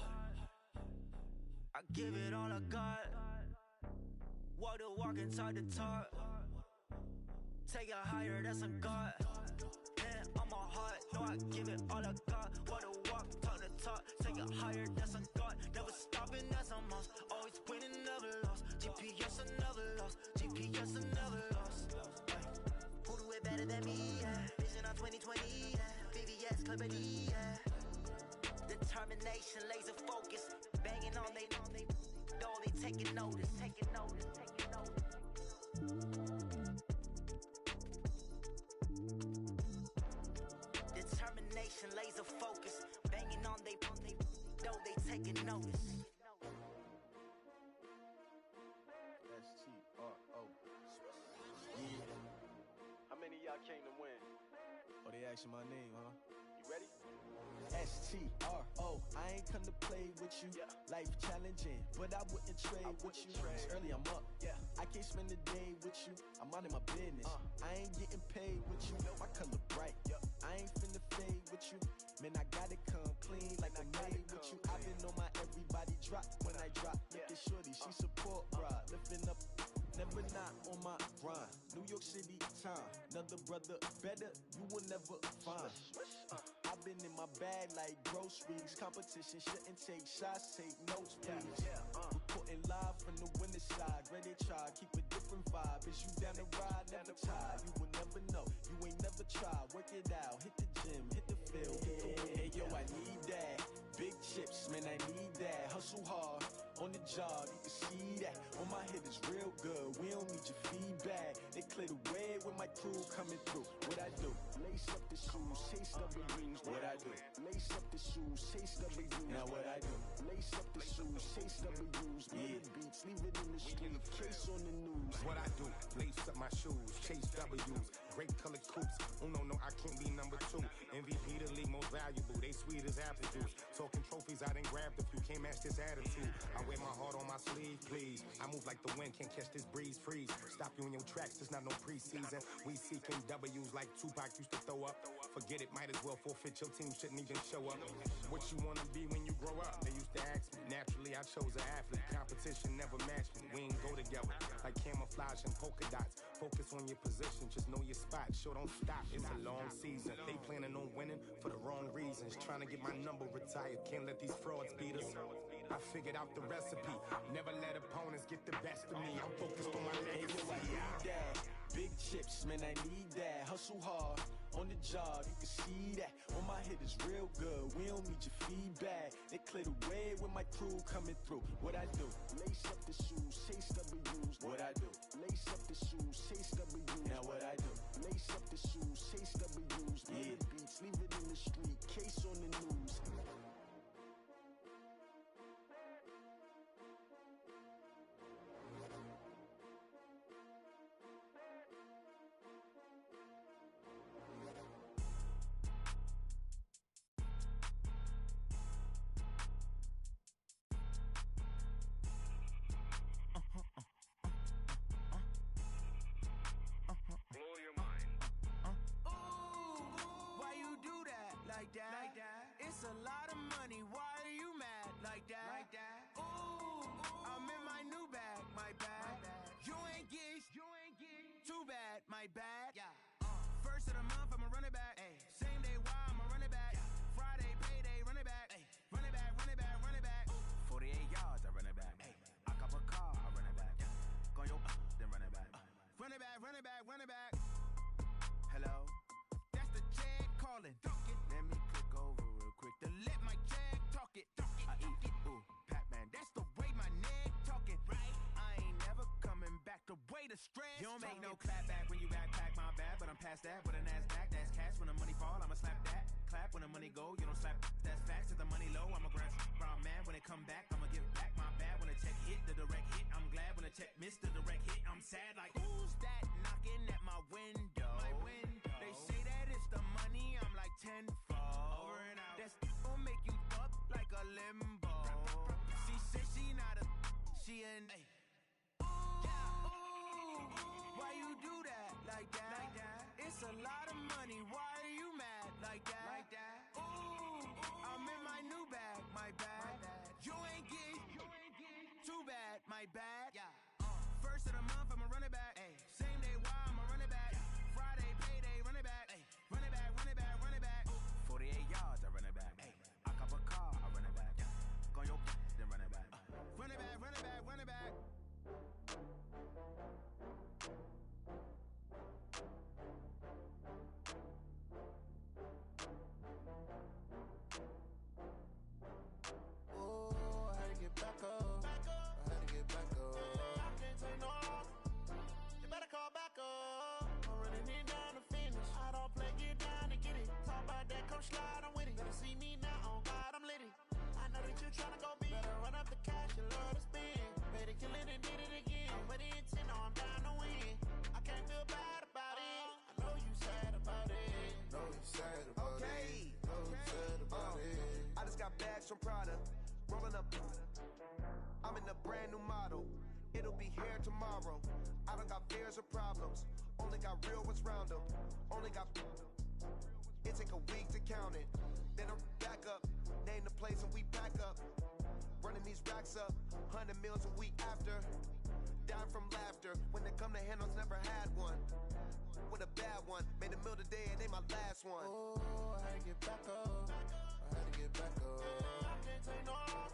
I give it all I got. Walk the walk and talk the talk. Take it higher, that's a God. Hand on my heart, no, I give it all I got. Walk the walk, talk the talk. Take it higher, that's a God. Never stopping, that's a must. Always winning, never lost. GPS, I never lost. GPS, I never lost. Who do it better than me? Yeah. Vision on 2020. Yeah. VVS, Clippity. Yeah. Determination, laser focus. Banging on they though they taking notice. Determination, laser focus. Banging on they though they taking notice. S-T-R-O. Yeah. How many of y'all came to win? Oh, they asking my name, huh? You ready? S-T-R-O. I ain't come to play with you. Life challenging, but I wouldn't trade with you. It's early, I'm up. I can't spend the day with you. I'm out of my business. I ain't getting paid with you. My color bright. I ain't finna fade with you. Man, I gotta come clean like I made with you. I've been on my everybody drop when I drop. Look at shorty, she support bra. Lifting up, never not on my grind. New York City time, another brother better you will never find. I've been in my bag like groceries. Competition shouldn't take shots, take notes, please. Reporting live from the winter side. Ready to try, keep a different vibe. Is you down the ride, never tired. You will never know, you ain't never tried. Work it out, hit the gym, hit the field. Hey yo, I need that. Big chips, man, I need that. Hustle hard on the job, you can see that. On my head is real good, we don't need your feedback. They clear the way with my crew coming through. What I do? Lace up the shoes, chase W's. What I do? Lace up the shoes, chase W's. Now what I do? Lace up the shoes, chase W's. The beats, leave it in the street, case on the news. What I do? Lace up my shoes, chase W's. Great colored coops. Oh no, I can't be number 2. MVP the league most valuable. They sweet as apple juice. Talking trophies, I done grabbed a few. Can't match this attitude. I wear my heart on my sleeve, please. I move like the wind, can't catch this breeze, freeze. Stop you in your tracks, it's not no preseason. We seeking W's like Tupac used to throw up. Forget it, might as well forfeit. Your team shouldn't even show up. What you wanna be when you grow up? They used to ask me. Naturally, I chose an athlete. Competition never matched me. We ain't go together like camouflage and polka dots. Focus on your position, just know your spot. Sure, don't stop. It's a long season. They planning on winning for the wrong reasons. Trying to get my number retired. Can't let these frauds beat us. I figured out the recipe. Never let opponents get the best of me. I'm focused on my legacy. I need that. Big chips, man, I need that. Hustle hard on the job, you can see that. On my head is real good, we don't need your feedback. They clear the way with my crew coming through. What I do? Lace up the shoes, chase W's. What I do? Lace up the shoes, chase W's. Now what I do? Lace up the shoes, chase W's. The beats, leave it in the street, case on the news. It's a lot of money, why are you mad like that? Ooh, I'm in my new bag, my bad. You ain't get too bad, my bad. First of the month, I'ma run it back. Same day, why I'ma run it back. Friday, payday, run it back. Run it back, run it back, run it back. 48 yards, I run it back. I cop a car, I run it back. Go your then run it back. Run it back, run it back, run it back. Hello? That's the check calling. Let me click over real quick to let my check talk it. I eat it, ooh, Pac-Man. That's the way my neck talking. Right? I ain't never coming back the way the stress. You don't make no clap back when you backpack my bad, but I'm past that with a NASDAQ. That's cash when the money fall, I'ma slap that. Clap when the money go, you don't slap. That's facts. If the money low, I'ma grab brown man. When it come back, I'ma give back my bad. When the check hit, the direct hit. I'm glad when the check missed the direct hit. I'm sad like, who's that knocking at my window? My window. They say that it's the money, I'm like tenfold. Over and out. That's gon' make you up like a limbo. She said she not a, she an. Why you do that like that? It's a lot of money, why are you mad like that? Ooh, I'm in my new bag, my bad. You ain't get too bad, my bad. First of the month, I'ma run it back. Same day, why I'ma run it back. Friday, payday, run it back. Run it back, run it back, run it back. 48 yards, I run it back. I cop a car, I run it back. Go your then run it back. Run it back, run it back, run it back. Oh, I had to get back up. I had to get back up. I can't take no loss. You better call back up. I'm running it down to finish. I don't play, get down to get it. Talk about that, come slide, I'm with it. Better see me now, on God, I'm lit it. I know that you tryna go big. Better run up the cash, you love to spend. Better kill it and did it again. I'm with the intent, no, I'm down to win. I can't feel bad about it. I know you sad about it. Know you sad about it. Know you sad about it. like tomorrow. I don't got fears or problems, only got real ones round them. Only got. It take a week to count it. Then I'm back up, name the place and we pack up. Running these racks up, 100 meals a week after. Dying from laughter, when they come to handles, never had one. With a bad one, made a meal today and they my last one. Oh, I had to get back up. I had to get back up. I can't take no off.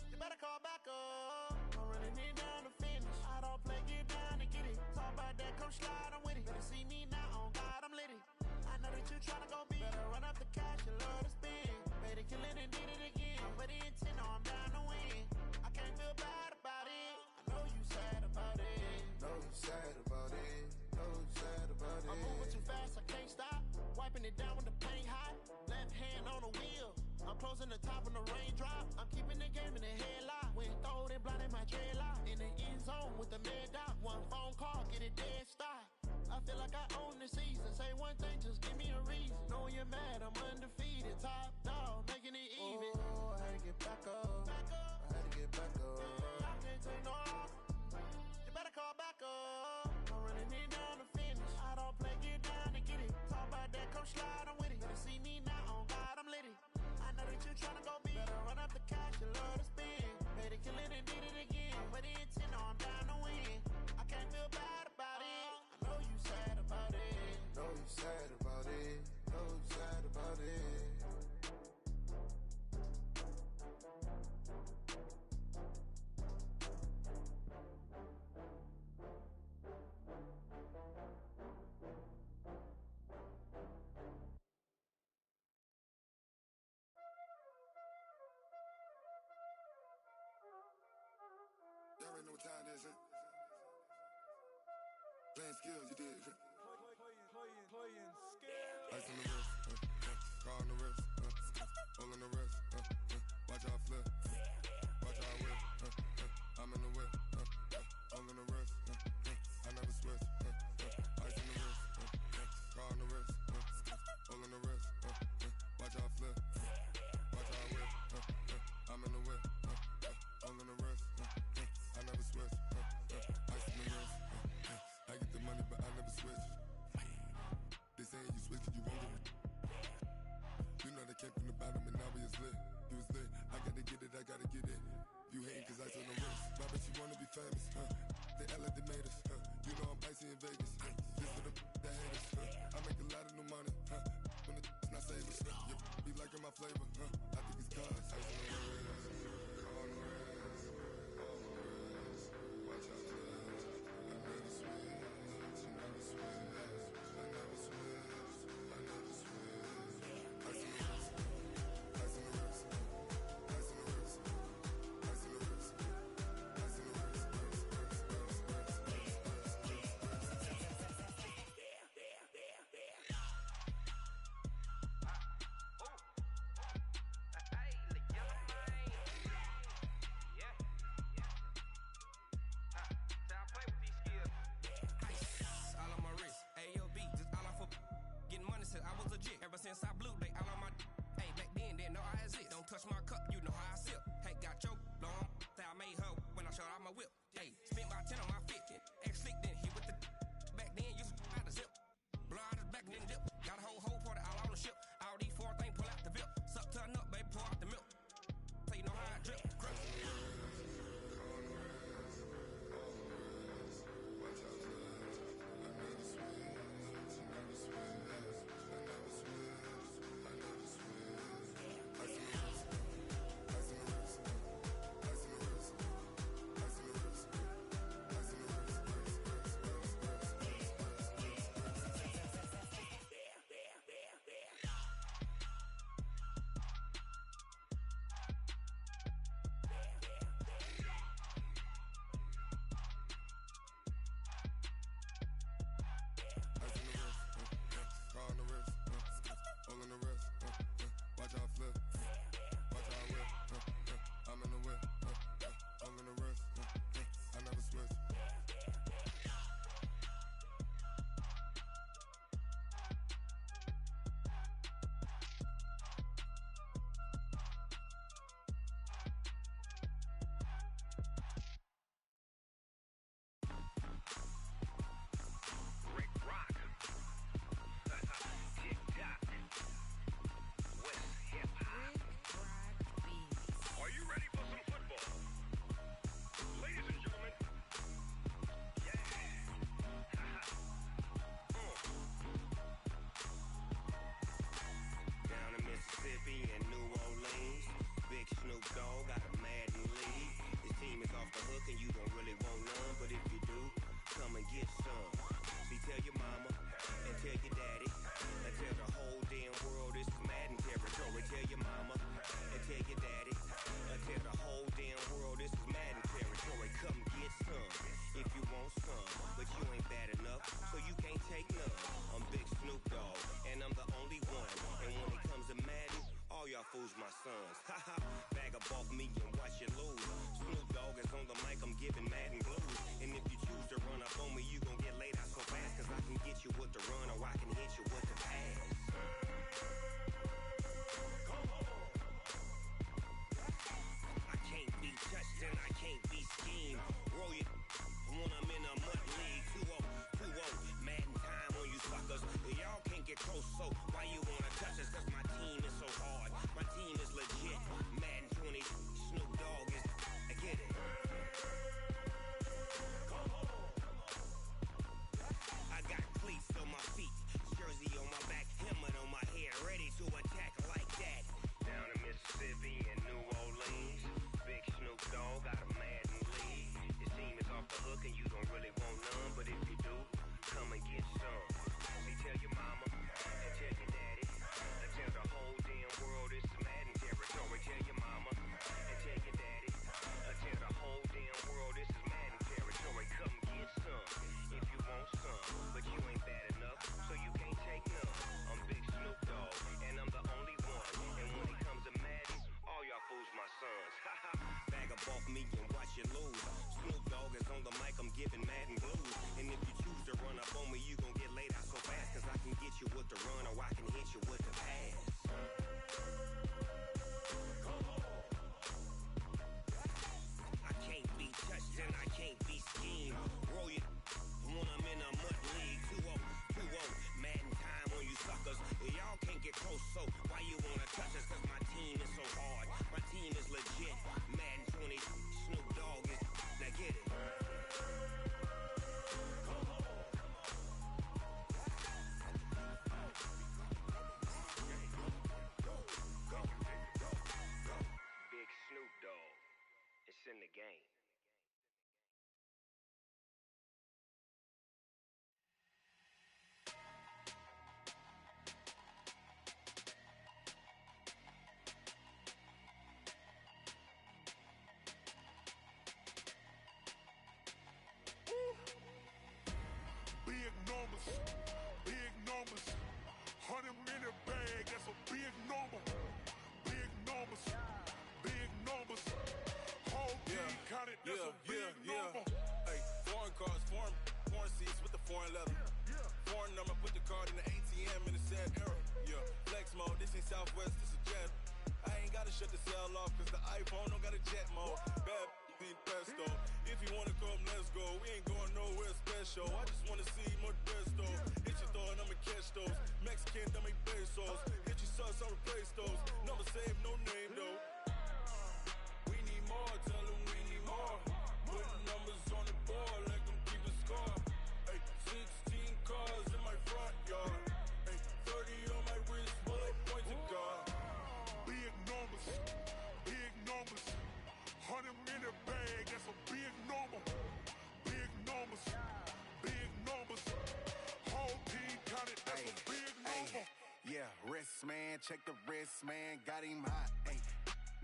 You better call back up. I'm running it down to finish. I don't play, get down and get it. Talk about that, come slide, I'm with it. Better see me now, on God, I'm litty. I know that you tryna go big. Better run up the cash, you love to spend. Made it, kill it, and did it again. But the intent, no, I'm down to win. I can't feel bad about it. I know you sad about it. Know you sad about it. Know you sad about it. I'm moving too fast, I can't stop. Wiping it down with the paint hot. Left hand on the wheel. I'm closing the top when the raindrop. I'm keeping the game in the headlock. When throwed and blinded my dreadlock. In the end zone with the mad dot. One phone call, get it dead stop. I feel like I own the season. Say one thing, just give me a reason. Know you're mad, I'm undefeated. Top dog, making it even. Oh, I had to get back up. I had to get back up. I can't take no off. You better call back up. I'm running it down to finish. I don't play, get down and get it. Talk about that, come slide, I'm with it. Better see me now, on God, I'm litty. I know that you tryna go big. Better run up the cash, you love to spend. Made it, kill it, and did it again. But the intent, no, I'm down to win. I can't feel bad about it. I know you sad about it. Know you sad about it. Know you sad about it. Y'all already know what time it is, huh? Playing skills, you did. Playing skills. Ice on the wrist, car on the wrist, hole in the wrist, watch how I flip, watch how I whip, I'm in the whip, hole in the wrist, I never switch, ice on the wrist, car on the wrist, hole in the wrist, watch how I flip, watch how I whip, I'm in the whip, hole in the wrist, I never switch, ice on the wrist, I get the money but I never switch. They saying you switch and you won't get it. You know they came from the bottom and now we is lit. You was lit, I gotta get it, I gotta get it. You hating cause ice on the wrist. But I bet you wanna be famous, They act like they made us, You know I'm icy in Vegas, This for the that hate us, I make a lot of new money, When the not savers, You be liking my flavor, I think it's cause ice on the wrist, on the wrist, on the wrist. Watch out for this, I never switch, you never switch. on the mic, I'm giving Madden blues. And if you choose to run up on me, you gon' get laid out so fast. Cause I can get you with the run or I can hit you with the pass. I can't be touched and I can't be schemed. Roll you when I'm in a mud league. 2-0, 2-0, Madden time on you suckers. Y'all can't get close, so why you wanna touch us? Cause my team is so hard, my team is legit. Madden 20, Snoop Dogg is, now get it. Big Snoop Dogg, it's in the game. Big numbers, big numbers. 100-minute bag, that's a big number. Big numbers, big numbers. Whole team counted, that's a big number. Hey, foreign cars, foreign seats with the foreign leather. Foreign number, put the card in the ATM in the sad era. Yeah, flex mode, this ain't Southwest, this a jet. I ain't gotta shut the cell off, cause the iPhone don't got a jet mode. Bad ain't pesto. If you wanna come, let's go. We ain't going nowhere special. I just wanna see more desto. Hit your thought, I'ma catch those. Mexican, dummy pesos. Hit your sus, I'll replace those. Number save, no name though. We need more, tell them we need more. Putting numbers on the board like I'm keeping score. Hey, 16 cars in my front yard. Hey, 30 on my wrist, bullet point to God. Big numbers, big numbers. 100-minute bag, that's a big number. Big numbers, big numbers. Whole team counted, that's a big number. Yeah, wrist man, check the wrist man, got him hot. Ay,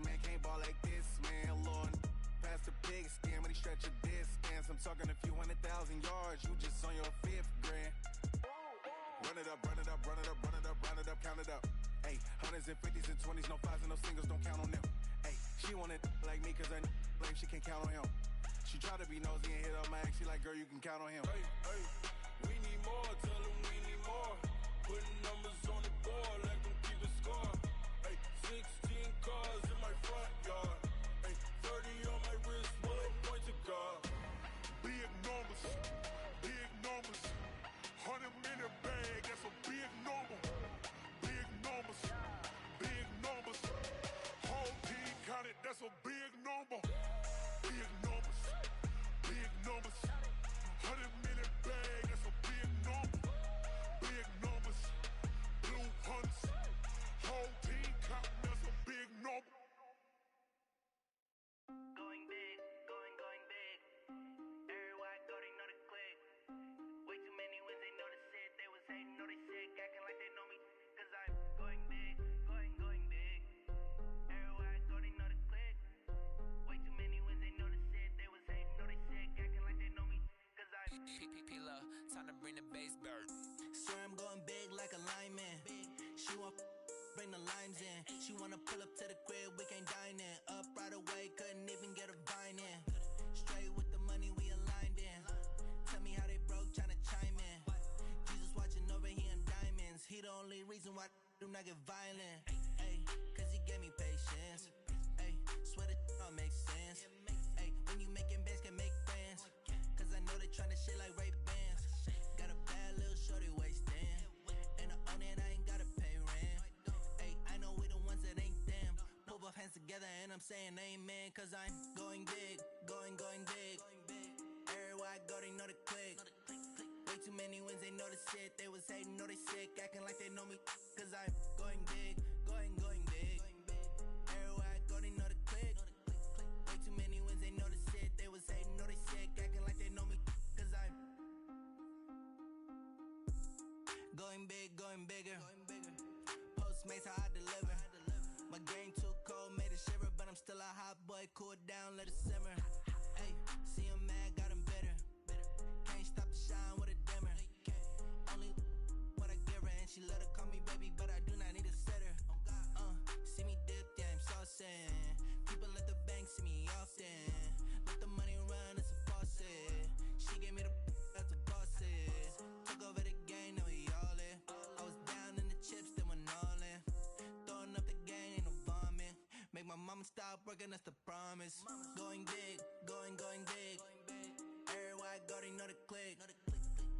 man can't ball like this, man. Lord, past the pig skin when he stretch a distance. I'm talking a few 100,000 yards, you just on your 5th grand. Run it up, run it up, run it up, run it up, run it up, count it up. Ay, 100s and 50s and 20s, no 5s and no singles, don't count on them. Ay, she want it like me, cause I blame she can't count on him. She try to be nosy and hit up my ex, she like, girl, you can count on him. Hey, hey, we need more, tell them we need more. Putting numbers on the board like I'm keeping score. Hey, 16 cars in my front yard. Hey, 30 on my wrist, bullet point to God. Big numbers, big numbers. 100-minute bag, that's a big number. Big numbers, big numbers. Whole team counted, that's a big number. Big numbers, big numbers. 100-minute bag, that's a big number. Big numbers, blue hunts. Whole team counting, that's a big number. Going big, going big. Everywhere I go, they know the click. Way too many wins, they know the shit. They was hating, know they sick, acting like they know me. Cause I'm going big, going big. Everywhere I go, they know the click. Way too many wins, they know the shit. They was hating, know they sick, acting like they know me. Cause I'm P-P-P-Lo, time to bring the bass dirt. swear I'm going big like a lineman. She want bring the limes in. She wanna pull up to the crib, we can't dine in. Up right away, couldn't even get a vine in. Straight with the money, we aligned in. Tell me how they broke, tryna chime in. Jesus watching over here in diamonds. He the only reason why do not get violent. Ay, cause he gave me patience. Ay, swear that all makes sense. Ay, when you making bands, can make friends. Cause I know they tryna shit like Ray Bans. Got a bad little shorty wasting. And I own it, I ain't gotta pay rent. Ay, I know we the ones that ain't them. Pull both hands together and I'm saying amen. Cause I'm going big, going big. Everywhere I go, they know the click. Way too many wins, they know the shit. They was hating, know they sick, acting like they know me. Cause I'm going big, going big. Everywhere I go, they know the click. Way too many wins, they know the shit. They was hating, know they sick, acting like they know me. Cause I'm going big, going bigger. Postmates, how I deliver. My game too cold, made it shiver. But I'm still a hot boy, cool it down, let it simmer. Hey, see him mad, got him bitter. Can't stop the shine with a dimmer. Only what I give her, and she let her call me baby, but I do not need a sitter. See me dip, yeah, I'm saucing. People at the bank see me often. Let the money run, it's a faucet. I'ma stop working, that's the promise. Going big, going big. Everywhere I go, they know the click.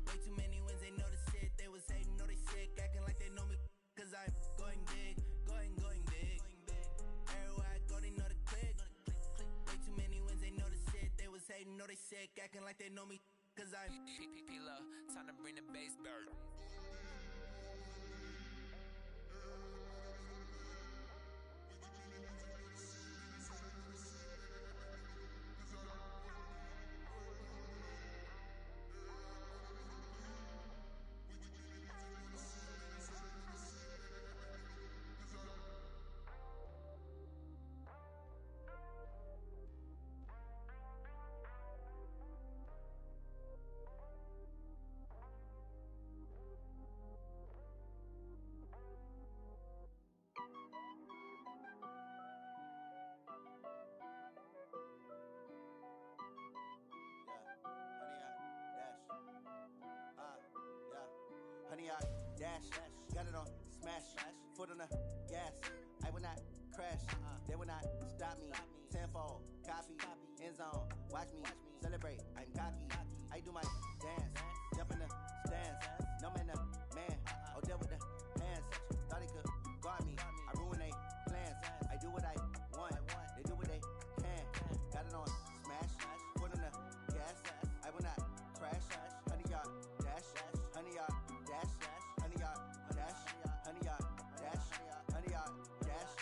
Way too many wins, they know the shit. They was hating, know they sick, acting like they know me. Cause I'm going big, going big. Everywhere I go, they know the click. Way too many wins, they know the shit. They was hating, know they sick, acting like they know me. Cause I'm P-P-P-Love, time to bring the bass bird. Honey, I dash, got it on smash, foot on the gas. I will not crash, they will not stop me. Tenfold, copy, end zone, watch me celebrate. I'm cocky, I do my dance, jump in the stands. No man, man, oh deal with the hands. Thought he could guard me, I ruin they plans. I do what I want, they do what they can. Got it on smash, foot on the gas. I will not crash, honey, y'all dash, honey, y'all dash, honey, y'all dash, honey, y'all dash, honey, y'all dash,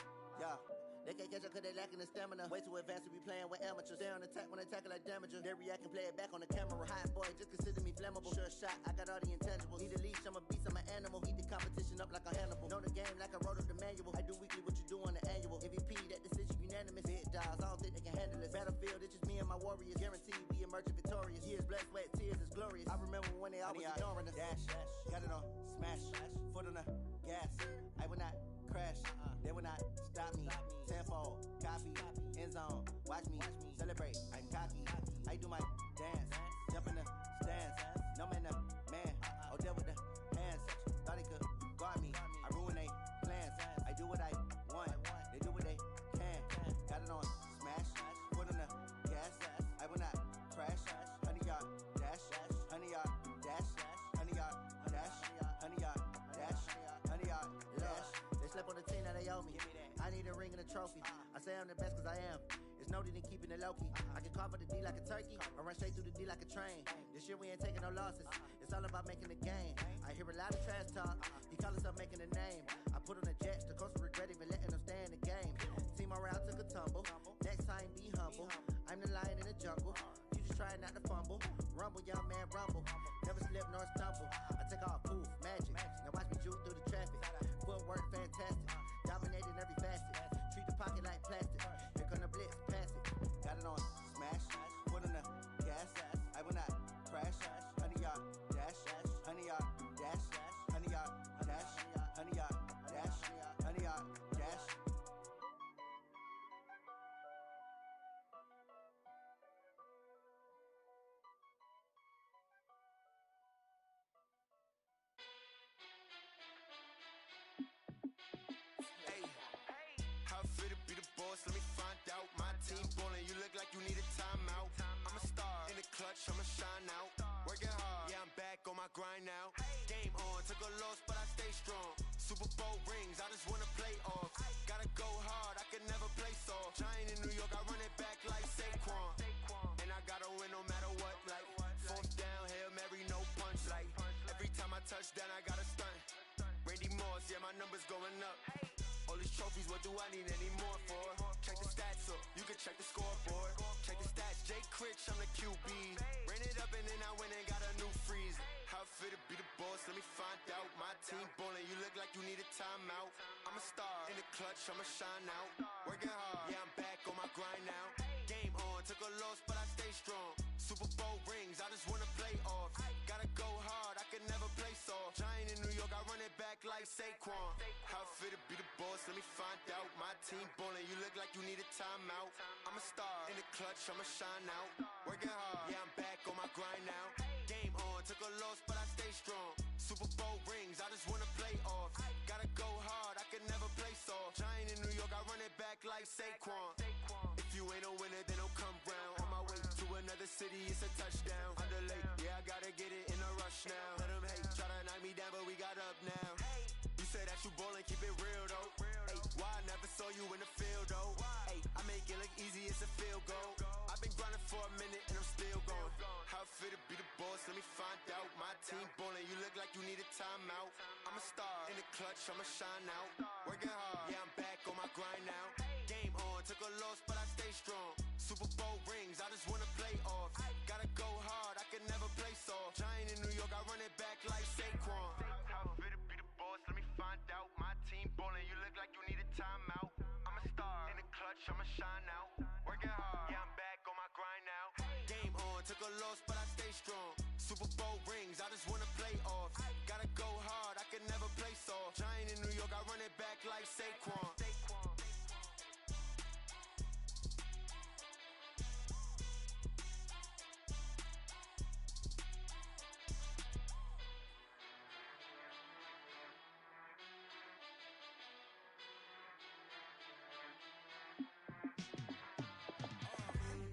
yeah. They can't catch up cause they lacking the stamina. Way too advanced to be playing with amateurs. Stay on attack when I tackle like damager. They react and play it back on the camera. Hot boy, just consider me flammable. Sure shot, I got all the intangibles. Need a leash, I'm a beast, I'm an animal. Heat the competition up like a Hannibal. Know the game like I wrote up the manual. I do weekly what you do on the annual. MVP, that decision unanimous. Big dials, I don't think they can handle it. Battlefield, it's just me and my warriors. Guaranteed we emerging victorious. Years, blood, sweat, tears, it's glorious. I remember when they always ignoring us. Dash, got it on smash, foot on the gas. I will not crash, they will not stop me. Tenfold, copy, end zone, watch me celebrate. I'm cocky, I do my dance, jump in the stands. No man, man, oh deal with the hands. Thought he could guard me, I ruin they plans. I do what I want, they do what they can. Got it on smash, foot on the gas. I will not crash, honey, y'all dash, honey, y'all dash, honey, y'all dash, honey, y'all dash, honey, y'all dash. They slept on the team, now they owe me. I need a ring and a trophy. I say I'm the best cause I am. It's no need in keeping it low-key. I can carve up the D like a turkey, or run straight through the D like a train. This year we ain't taking no losses. It's all about making the game. I hear a lot of trash talk. He call himself making a name. I put on the jets, the coach will regret even letting them stay in the game. Team morale took a tumble. Next time be humble. I'm the lion in the jungle. You just try not to fumble. Rumble, young man, rumble. Never slip nor stumble. I take off, poof, magic. Now watch me juke through the traffic. Footwork fantastic. Dominating every facet. Treat the pocket like plastic. Here come the blitz, pass it. Got it on smash, foot on the gas. I will not crash, honey, y'all dash, honey, y'all dash, honey, y'all dash, honey, y'all dash, honey, y'all dash. How fit to be the boss? Let me find out. My team ballin', you look like you need a timeout. I'm a star in the clutch, I'ma shine out. Working hard, yeah, I'm back on my grind now. Game on, took a loss, but I stay strong. Super Bowl rings, I just wanna play off. Gotta go hard, I can never play soft. Giant in New York, I run it back like Saquon. And I gotta win no matter what, like fourth down, Hail Mary, no punch. Like every time I touch down, I gotta stunt. Randy Moss, yeah, my numbers going up. All these trophies, what do I need any more for? Check the stats up, you can check the scoreboard. Check the stats, Jay Critch, I'm the QB. Ran it up and then I went and got a new freeze. How fit to be the boss, let me find out. My team ballin', you look like you need a timeout. I'm a star in the clutch, I'ma shine out. Working hard, yeah, I'm back on my grind now. Game on, took a loss, but I stay strong. Super Bowl rings, I just wanna play off. Gotta go hard, I can never play soft. Giant in New York, I run it back like Saquon. How fit to be the boss, let me find out. My team ballin', you look like you need a timeout. I'm a star, in the clutch, I'ma shine out. Working hard, yeah, I'm back on my grind now. Game on, took a loss, but I stay strong. Super Bowl rings, I just wanna play off. Gotta go hard, I can never play soft. Giant in New York, I run it back like Saquon. If you ain't a winner, then don't come round. On my way to another city, it's a touchdown. Underlay, yeah, I gotta get it in a rush now. Let them hate, try to knock me down, but we got up now. You say that you ballin', keep it real though. Ay, why I never saw you in the field though? Ay, I make it look easy, it's a field goal. I've been grinding for a minute and I'm still going. How it feel to be the boss, let me find out. My team ballin', you look like you need a timeout. I'm a star, in the clutch, I'ma shine out. Working hard, yeah, I'm back on my grind now. Game on, took a loss, but I stay strong. Super Bowl rings, I just wanna play off. Gotta go hard, I can never play soft. Giant in New York, I run it back like Saquon. How it feel to be the boss, let me find out. My team ballin', you look like you need a timeout. I'm a star, in the clutch, I'ma shine out. Working hard, yeah, I'm back on my grind now. Game on, took a loss, but I stay strong. Super Bowl rings, I just wanna play off. Gotta go hard, I can never play soft. Giant in New York, I run it back like Saquon.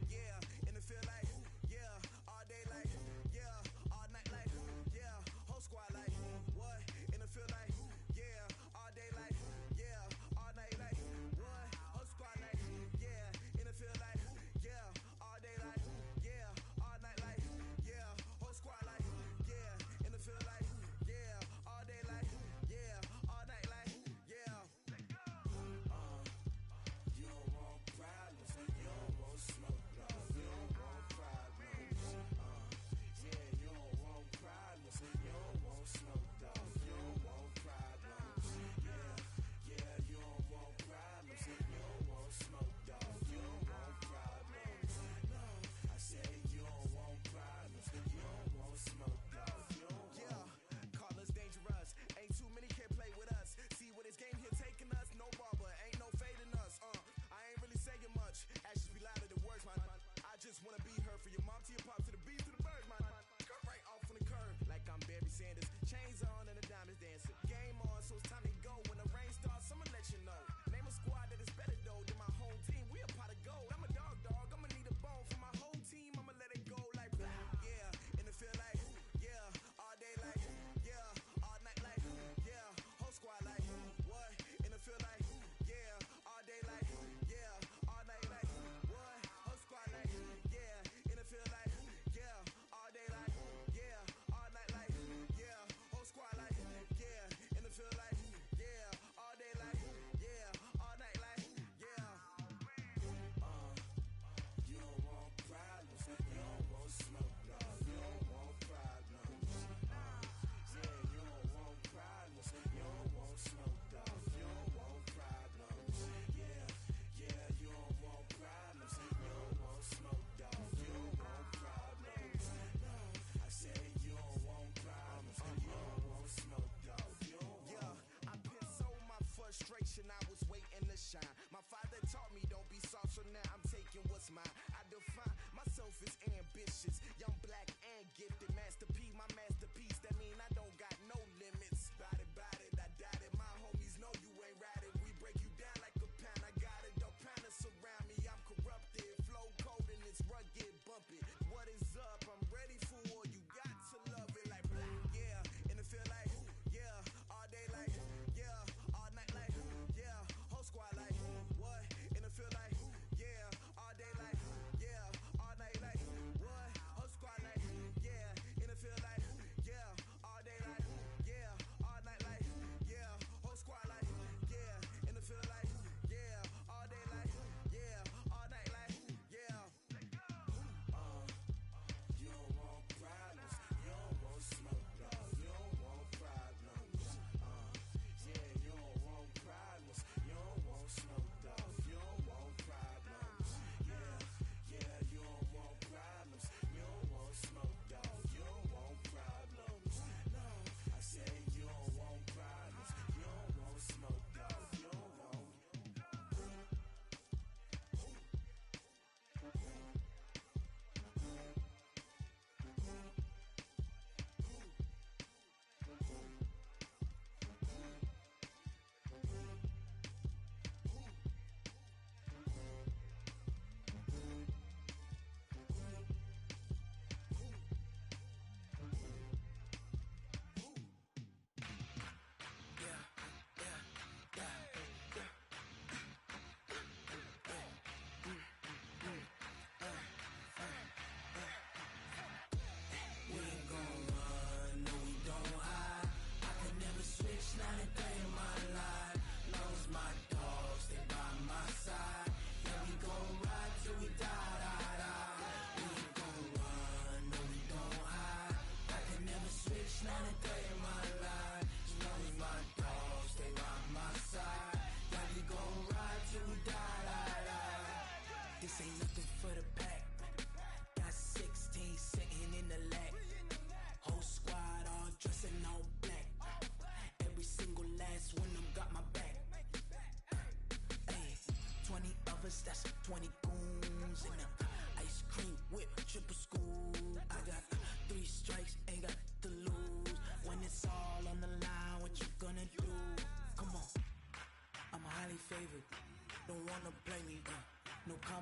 Yeah, in the field like, yeah, all day like, yeah, all night like, yeah, whole squad like, what? In the field like, yeah, all day like, yeah, all night like,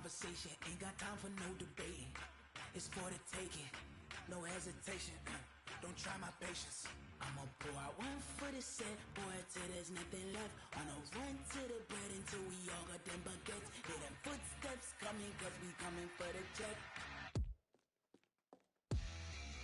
conversation, ain't got time for no debating. It's for the taking, no hesitation. Don't try my patience. I'ma pour out one for the set, boy, till there's nothing left. On a run to the bread until we all got them baguettes. Hear them footsteps coming, cause we coming for the check.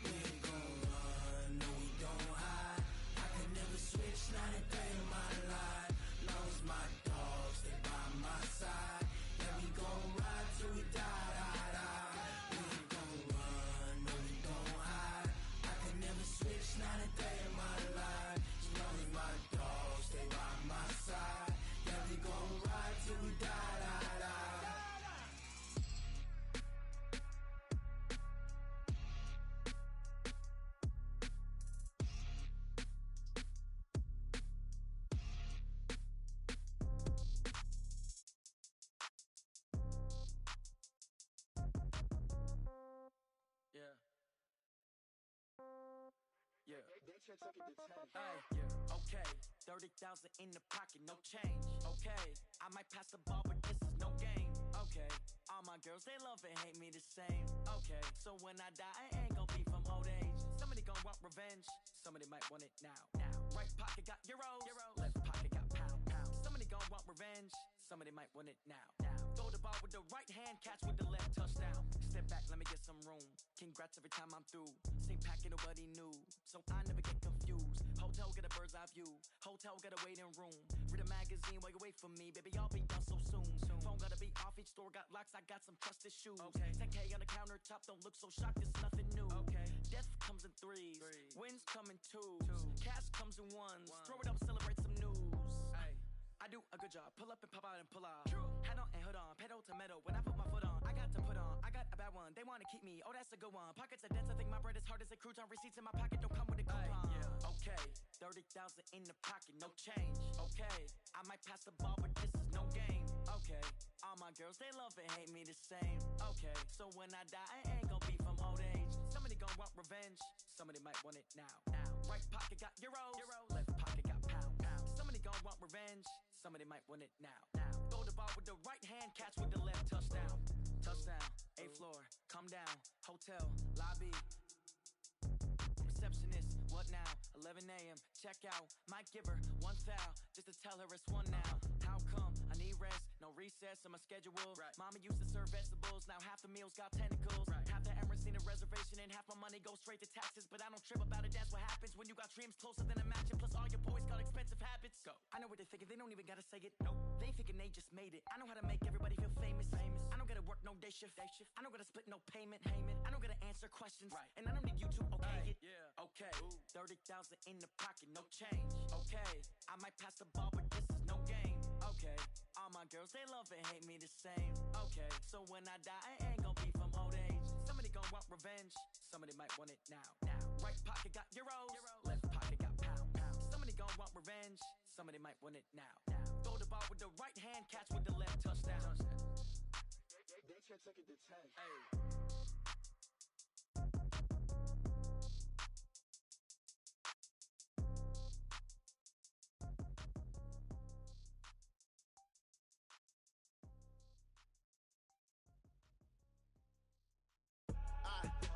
We ain't gon' run, no we don't hide. I can never switch, not a day in my life. Long as my dogs stay by my side. Yeah, we gon' ride till we die, die, die. We ain't gon' run, no we don't hide. I can never switch, not a day in my life. As long as my dogs stay by my side. Yeah, we gon' ride till we die, die, die. Yeah. Okay. 30,000 in the pocket, no change. Okay. I might pass the ball, but this is no game. Okay. All my girls, they love and hate me the same. Okay. So when I die, I ain't gon' be from old age. Somebody gon' want revenge. Somebody might want it now. Right pocket got euros. Left pocket got pound. Somebody gon' want revenge. Somebody might want it now. Throw the ball with the right hand, catch with the left, touchdown. Step back, let me get some room. Congrats every time I'm through. Same packet, nobody knew, so I never get confused. Hotel get a bird's eye view. Hotel get a waiting room. Read a magazine while you wait for me, baby. I'll be done so soon. Phone gotta be off. Each store got locks. I got some trusted shoes. 10K on the countertop. Don't look so shocked. It's nothing new. Death comes in threes. Wins come in twos. Cash comes in ones. Throw it up, celebrate some news. I do a good job. Pull up and pop out and pull out. Head on and hood on. Pedal to metal. When I put my foot on, I got to put on. I got a bad one. They wanna keep me. Oh, that's a good one. Pockets are dense. I think my bread is hard as a crouton. Receipts in my pocket don't come with a coupon. Okay. 30,000 in the pocket, no change. Okay. I might pass the ball, but this is no game. Okay. All my girls, they love and hate me the same. Okay. So when I die, I ain't gon' be from old age. Somebody gon' want revenge. Somebody might want it now. Right pocket got euros. Left pocket got pound. Somebody gon' want revenge. Somebody might want it now. Throw the ball with the right hand, catch with the left, touchdown. Touchdown, 8th floor, come down. Hotel, lobby. Receptionist, what now? 11 a.m., check out. Might give her one foul, just to tell her it's one now. How come? I need rest, no recess in my schedule. Mama used to serve vegetables, now half the meals got tentacles. Half the Emirates need a reservation and half my money goes straight to taxes. But I don't trip about it, that's what happens when you got dreams closer than a match. And plus all your boys got expensive habits. Go. I know what they're thinking, they don't even gotta say it. Nope. They ain't thinking they just made it. I know how to make everybody feel famous. I don't gotta work no day shift. I don't gotta split no payment. I don't gotta answer questions. And I don't need you to okay it. Okay. 30,000 in the pocket, no change. Okay. I might pass the ball, but this is no game. Okay. All my girls, they love and hate me the same. Okay. So when I die, I ain't gon' be from old age. Somebody gon' want revenge. Somebody might want it now. Right pocket got euros. Left pocket got pound. Somebody gon' want revenge. Somebody might want it now. Throw the ball with the right hand, catch with the left, touchdown. They can't take it to 10.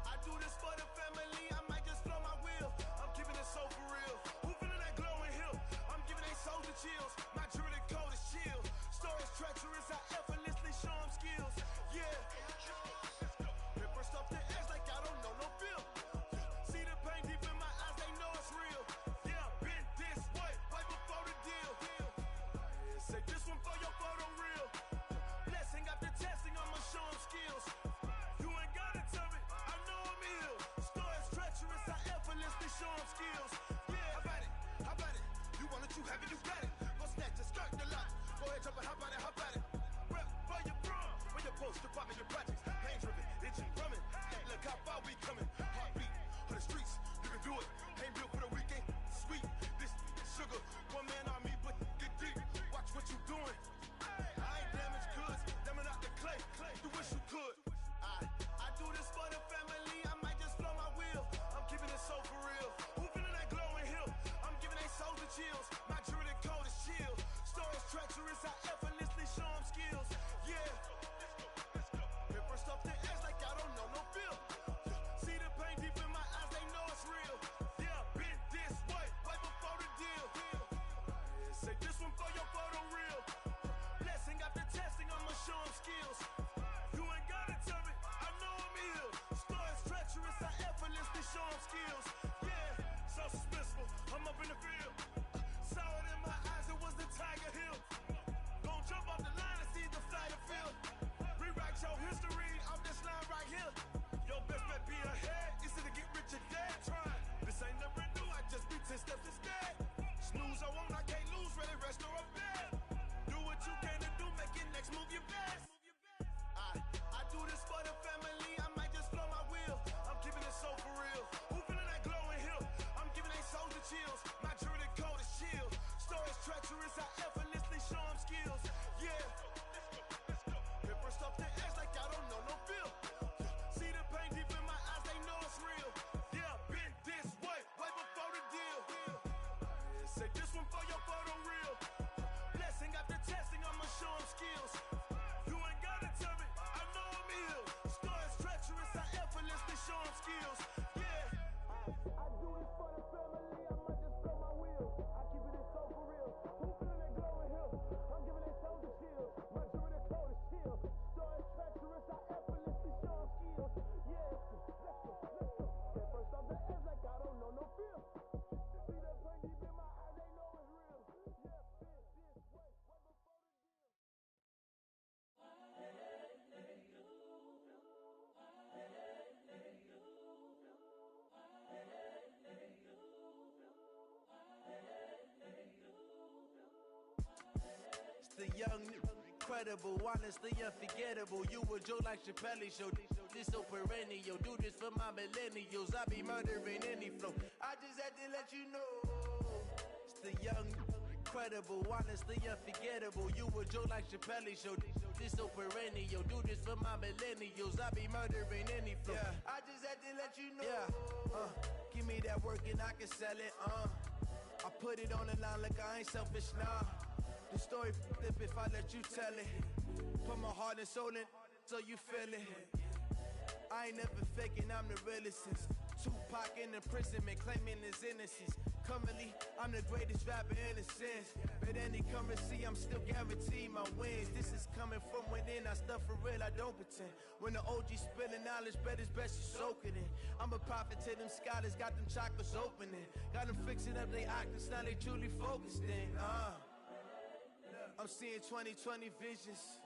I do this for the family, I might just blow my wheel. I'm keeping it so for real. Who feeling that glowing hill? I'm giving they soldier chills. My jewelry cold is chill. Stories treacherous, I effortlessly show them skills. Yeah. Paper stuff the edge like I don't know no feel. See the pain deep in my eyes, they know it's real. Yeah, been this way, right before the deal. Say this one for your photo reel. Blessing after testing, I'ma show them skills. You ain't gotta tell me, I know I'm ill. Stories treacherous, I effortlessly show them skills. Yeah, how about it? How about it? You want it, you have it, you got it. Go snatch the skirt, the lot. Go ahead, jump it, how about it? How about it? Rep for your prom, when your post, department, your projects. Pain driven, itching, drumming. Look how far we coming. Heartbeat on the streets, you can do it. Ain't built for the weekend. Sweet, this sugar. One man army, but get deep. Watch what you doing. I ain't damaged goods, damn out the clay. You wish you could. I do this for the family, I might just blow my wheel. I'm keeping it so for real. Who feeling that glowing hill? I'm giving they soldier chills. My jewelry cold is chill. Stories treacherous, I effortlessly show them skills. Yeah. 10 steps instead. Snooze, I won't, I can't lose, really rest or a bed. Do what you can to do, make your next move your best. I do this for the family, I might just blow my wheel. I'm keeping it so for real. Who feeling that glowing hill? I'm giving they souls the chills. My jewelry cold is chill. Stories treacherous, I effortlessly show them skills. Yeah. Hit first off the edge like I don't know no feel. See the pain deep in my eyes, they know it's real. Yeah, been this way before the deal. Say this one for your photo reel. Blessing after testing, I'ma show them skills. You ain't gotta tell me, I know I'm ill. Stories treacherous, I effortlessly show them skills. Yeah. I do this for the family, I might just blow my wheel. I keep it so for real. Who feeling that glowing hill? I'm giving they souls the chill. My jewelry cold is chill. Stories treacherous, I effortlessly show them skills. Yeah, let's go. Hit first off the edge like I don't know no feel. See that pain deep in my eyes, they know it's real. Yeah, been this way before the deal. It's the young, incredible, honestly unforgettable. You a Joe like Chappelle show. This so perennial. Do this for my millennials. I be murdering any flow. I just had to let you know. It's the young, incredible, honestly unforgettable. You a Joe like Chappelle show. This so perennial. Do this for my millennials. I be murdering any flow. Yeah. I just had to let you know. Yeah. Give me that work and I can sell it. I put it on the line like I ain't selfish, nah. The story flip if I let you tell it. Put my heart and soul in so you feel it. I ain't never faking, I'm the realest since Tupac in imprisonment, claiming his innocence. Currently, I'm the greatest rapper in a sense. But any currency, I'm still guaranteed my wins. This is coming from within, I stuff for real, I don't pretend. When the OG spilling knowledge, bet it's best you soak it in. I'm a prophet to them scholars, got them chakras opening. Got them fixing up they octaves, now they truly focused in. I'm seeing 2020 visions,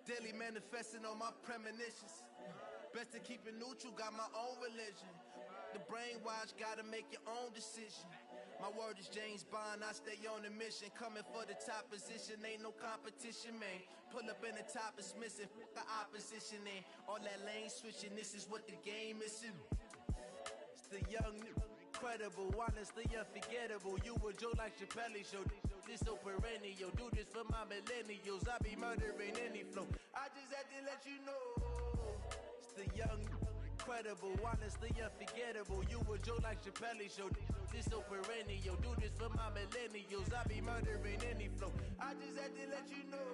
daily manifesting on my premonitions. Best to keep it neutral, got my own religion. The brainwash, gotta make your own decision. My word is James Bond, I stay on a mission. Coming for the top position, ain't no competition, man. Pull up in the top is missing, the opposition ain't. All that lane switching, this is what the game is. It's the young, incredible, honestly unforgettable. You a Joe like Chappelle show. This so perennial. Do this for my millennials. I be murdering any flow. I just had to let you know. It's the young, incredible, honestly unforgettable. You a Joe like Chappelle show. This so perennial. Do this for my millennials. I be murdering any flow. I just had to let you know.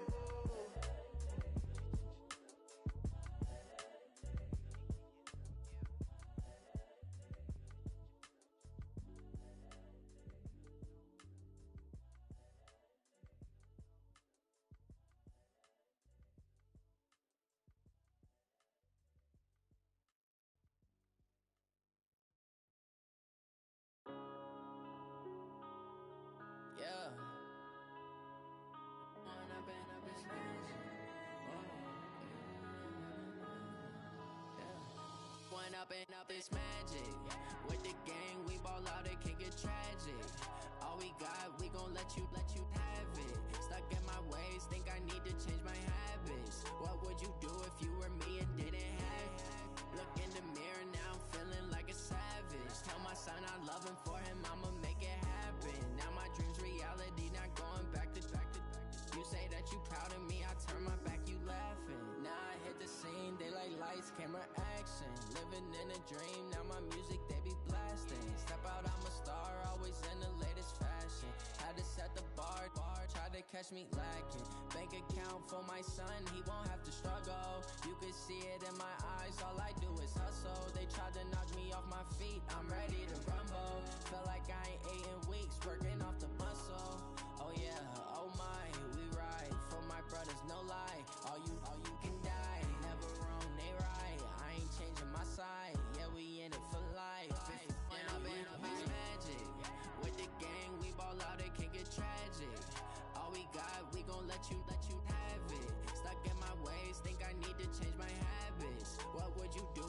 Yeah. When I've been up this magic. When up and up this magic. With the gang, we ball out, it can get tragic. All we got, we gon' let you have it. Stuck in my ways, think I need to change my habits. What would you do if you were me and didn't have it? Look in the mirror, now I'm feeling like a savage. Tell my son I love him, for him I'ma make it happen. Now my dreams reality, not going back to. You say that you proud of me, I turn my back, you laughing. Now I hit the scene, daylight lights, camera action. Living in a dream, now my music they be blasting. Step out, I'm a star, always in the latest fashion. Had to set the bar, try to catch me lacking. Bank account for my son, he won't have to struggle. You can see it in my eyes, all I do is hustle. They tried to knock me off my feet, I'm ready to rumble. Feel like I ain't ate in weeks, working off the muscle. Oh yeah, oh my, we ride for my brothers, no lie. All you can die, never wrong, they right. I ain't changing my side, yeah, we in it for life. When I've been up is magic. With the gang, we ball out, it can get tragic. All we got, we gon' let you have it. Stuck in my ways, think I need to change my habits. What would you do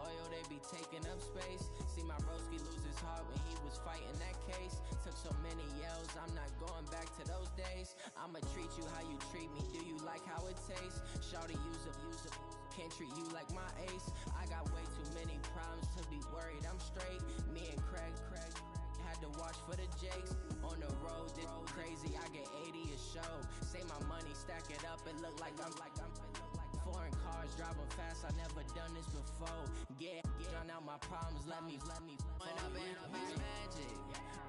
loyal, they be taking up space. See my broski lose his heart when he was fighting that case. Took so many yells, I'm not going back to those days. I'ma treat you how you treat me, do you like how it tastes? Shawty, use up, can't treat you like my ace. I got way too many problems to be worried, I'm straight. Me and Craig had to watch for the Jakes. On the road, this crazy, I get 80 a show. Say my money, stack it up, it look like I'm foreign cars, driving fast, I never done this before. Get drown out my problems, let me When I've been magic.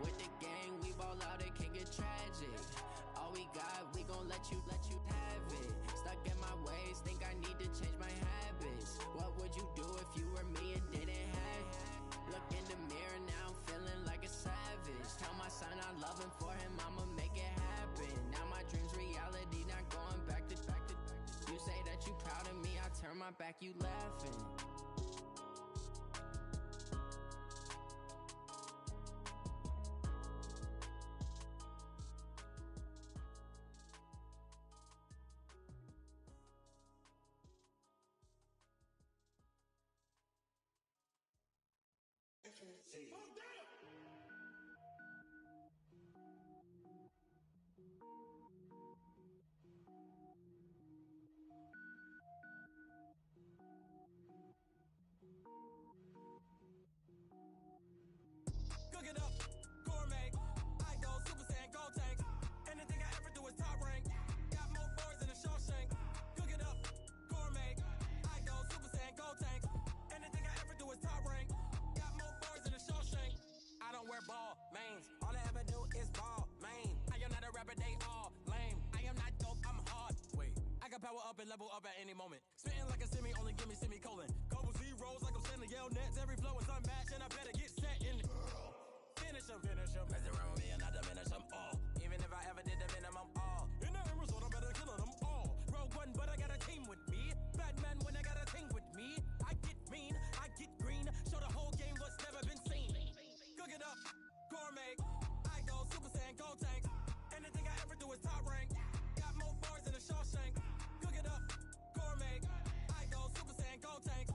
With the gang, we ball out, it can get tragic. All we got, we gon' let you have it. Stuck in my ways, think I need to change my habits. What would you do if you were me and didn't have it? Look in the mirror, now I'm feeling like a savage. Tell my son I love him, for him I'ma make it happen. Now my dream's reality, not going back to. You say that you proud of me, I turn my back, you laughing. Cook it up, gourmet. I go Super Saiyan, go tank. Anything I ever do is top rank. Got more boys than a Shawshank. Cook it up, gourmet. I go Super Saiyan, go tank. Anything I ever do is top rank. Got more boys than a Shawshank. I don't wear ball mains. All I ever do is ball main. I am not a rapper, they all lame. I am not dope, I'm hard. Wait, I can power up and level up at any moment. Spitting like a semi, only give me semicolon. Couple zeros like I'm sending yell nets. Every flow is unmatched and I better get set in. Finish him. Mess around with me and I diminish them all. Even if I ever did the minimum all. In the end result, I'm better killing them all. Rogue One, but I got a team with me. Batman when I got a team with me. I get mean, I get green. Show the whole game what's never been seen. Cook it up, gourmet. I go Super Saiyan, go tank. Anything I ever do is top rank. Got more boys than a Shawshank. Cook it up, gourmet. I go Super Saiyan, go tank.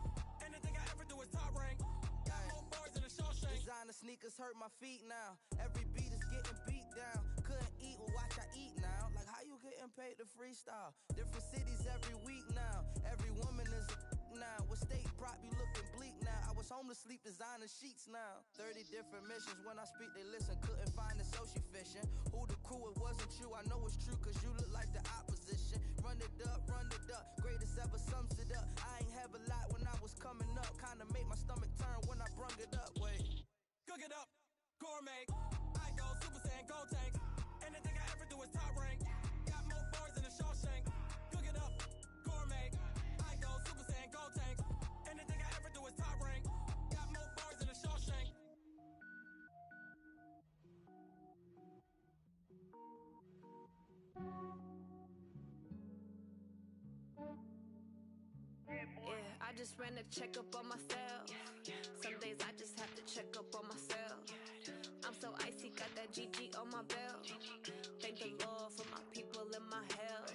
Anything I ever do is top rank. Got more boys than a Shawshank. Designer sneakers hurt my feet now. Every beat is getting beat down. Couldn't eat, well watch I eat now. Like how you getting paid to freestyle? Different cities every week now. Every woman is a now. What state prop you looking bleak now? I was home to sleep designer sheets now. 30 different missions. When I speak they listen. Couldn't find the social fishing. Who the crew, it wasn't you. I know it's true cause you look like the opposition. Run it up. Greatest ever sums it up. I ain't have a lot when I was coming up. Kinda made my stomach turn when I brung it up. Wait. Cook it up, gourmet. I go Super Saiyan, go tank. Anything I ever do is top rank. Got more boys than a Shawshank. Cook it up, gourmet. I go Super Saiyan, go tank. Anything I ever do is top rank. Got more boys than a Shawshank. Yeah, I just ran a checkup on myself. Some days I just have to check up on myself. I'm so icy, got that GG on my belt. Thank the Lord for my people and my health.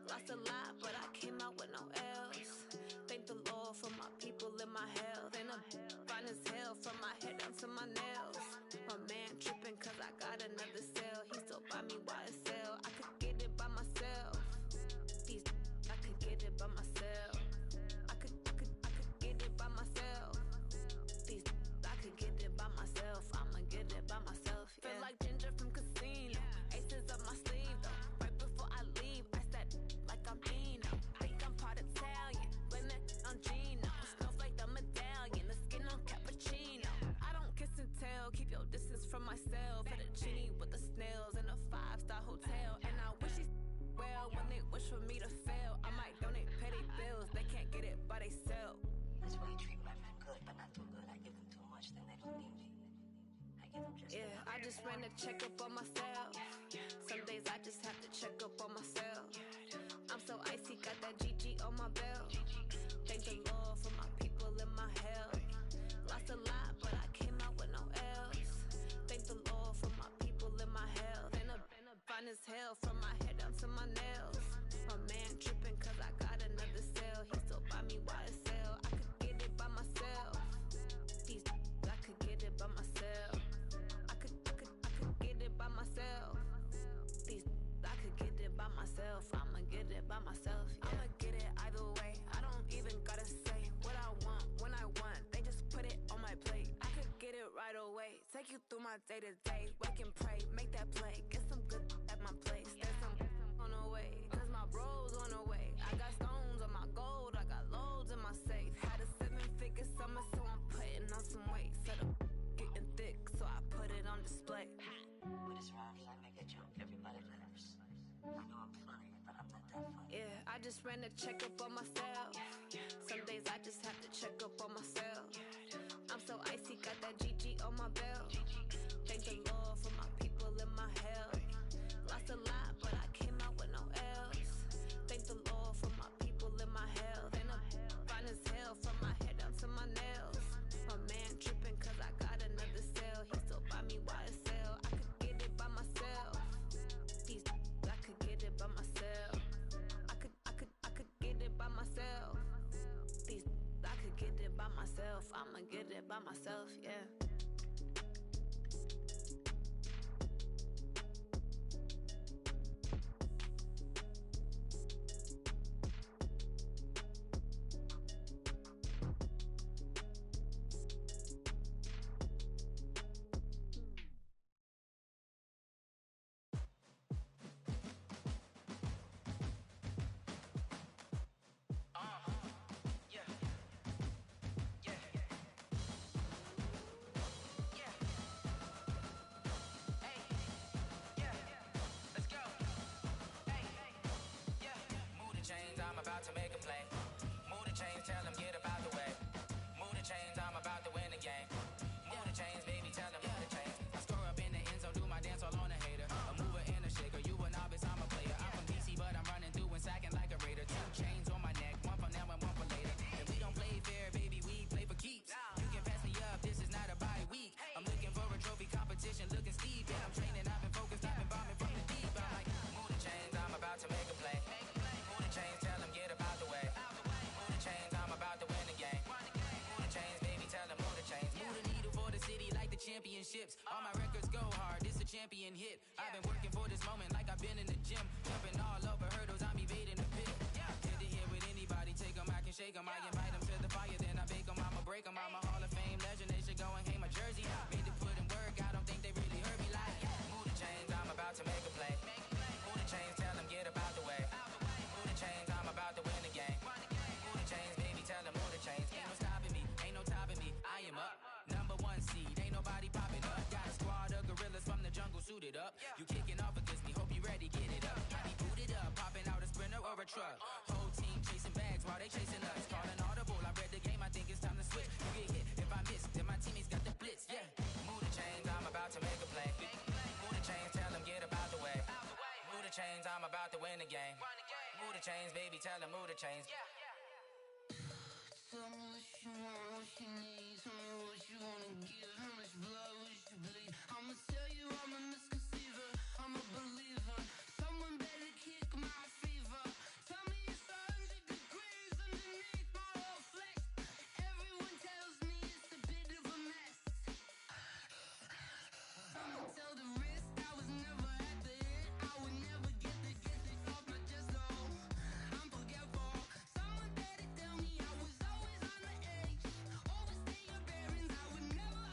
Lost a lot, but I came out with no else. Thank the Lord for my people and my health. And I'm fine as hell from my head down to my nails. My man tripping cause I got another cell. He still buy me YSL. I could get it by myself. I could get it by myself. I could get it by myself. I could get it by myself. I'ma get it by myself. Yeah. Feel like Ginger from Casino. Aces up my sleeve though. Right before I leave, I said like I'm Dino. Think I'm part Italian. Blame it on Gino. Snowflake the medallion. The skin on cappuccino. I don't kiss and tell. Keep your distance from myself. Fettuccine with the snails in a 5-star hotel. And I wish he well when they wish for me to fail. I might donate, pay their bills. They can't get it by they self. That's why you treat my friend good, but not too good. I give them too much, then they don't need me. I give them just yeah, I just ran a checkup on myself. Some days I just have to check up on myself. I'm so icy, got that GG on my belt. Thank the Lord for my people and my health. Lost a lot, but I came out with no else. Thank the Lord for my people and my health. And I'm fine as hell from my head down to my nails. My man tripping cause I got another cell. He still buy me YSL. I could get it by myself. Take you through my day-to-day. Wake and pray, make that play. Get some good at my place. There's some on the way, cause my bro's on the way. I got stones on my gold, I got loads in my safe. Had a 7-figure summer, so I'm putting on some weight. Set up getting thick, so I put it on display. With his rhymes, I make a joke, everybody laughs. I know I'm funny, but I'm not that funny. Yeah, I just ran a checkup on myself. Some days I just have to check up on myself. I'm so icy, got that GG on my belt. Thank the Lord for my people in my health. Lost a lot, but I came out with no L's. Thank the Lord for my people in my health. And I'm fine as hell from my head down to my nails. My man tripping cause I got another cell. He still buy me YSL. I could get it by myself. I could get it by myself. I could get it by myself. I could get it by myself. I'ma get it by myself, yeah. Chains, I'm about to make a play. Move the chains, tell them get up out the way. Move the chains, I'm about to win the game. Move the chains, baby, tell them move the chains. I score up in the end zone, do my dance all on a hater. A mover and a shaker, you a novice, I'm a player. I'm from DC, but I'm running through and sacking like a raider. 2 chains on my neck, one for now and one for later. If we don't play fair, baby, we play for keeps. You can pass me up, this is not a bye week. I'm looking for a trophy competition, looking steep. Yeah, I'm training, I've been focused, I've been bombing from the deep. I'm like, move the chains, I'm about to make a play. Chains, tell them get up out the way. Move the chains, I'm about to win the game. Move the chains, baby, tell them move the chains. Move the needle for the city like the championships. All my records go hard, this a champion hit. I've been working for this moment like I've been in the gym. Jumping all over hurdles, I'm evading the pit. Get to here with anybody, take them, I can shake them. I invite them to the fire, then I bake them. I'ma break them. I'm a Hall of Fame legend, they should go and hang my jersey. Made to put in work, I don't think they really heard me like. Move the chains, I'm about to make a play. Move the chains, tell them get up out the way. Chains, I'm about to win the game. Move the chains, baby, tell them move the chains. Ain't no stopping me, ain't no topping me. I am up, number 1 seed, ain't nobody popping up. Got a squad of gorillas from the jungle suited up. You kicking off against me, hope you ready, get it up. I be booted up, popping out a sprinter or a truck. Whole team chasing bags while they chasing us. Calling audible, I read the game, I think it's time to switch. You get hit, if I miss, then my teammates got the blitz, yeah. Move the chains, I'm about to make a play. Move the chains, tell them get up out the way. Move the chains, I'm about to win the game. Move the chains, baby, tell them move the chains. Tell me what you want, what you need. Tell me what you wanna give. How much blood would you bleed? I'ma tell you I'm a misconceiver. I'm a believer. Someone better kick my fever. Tell me it's 100 degrees underneath my whole flesh. Everyone tells me it's a bit of a mess. I'ma tell the risk I was never at the end. I would never get the off my chest, though. I'm forgetful. Someone better tell me I was always on the edge. Overstay your bearings, I would never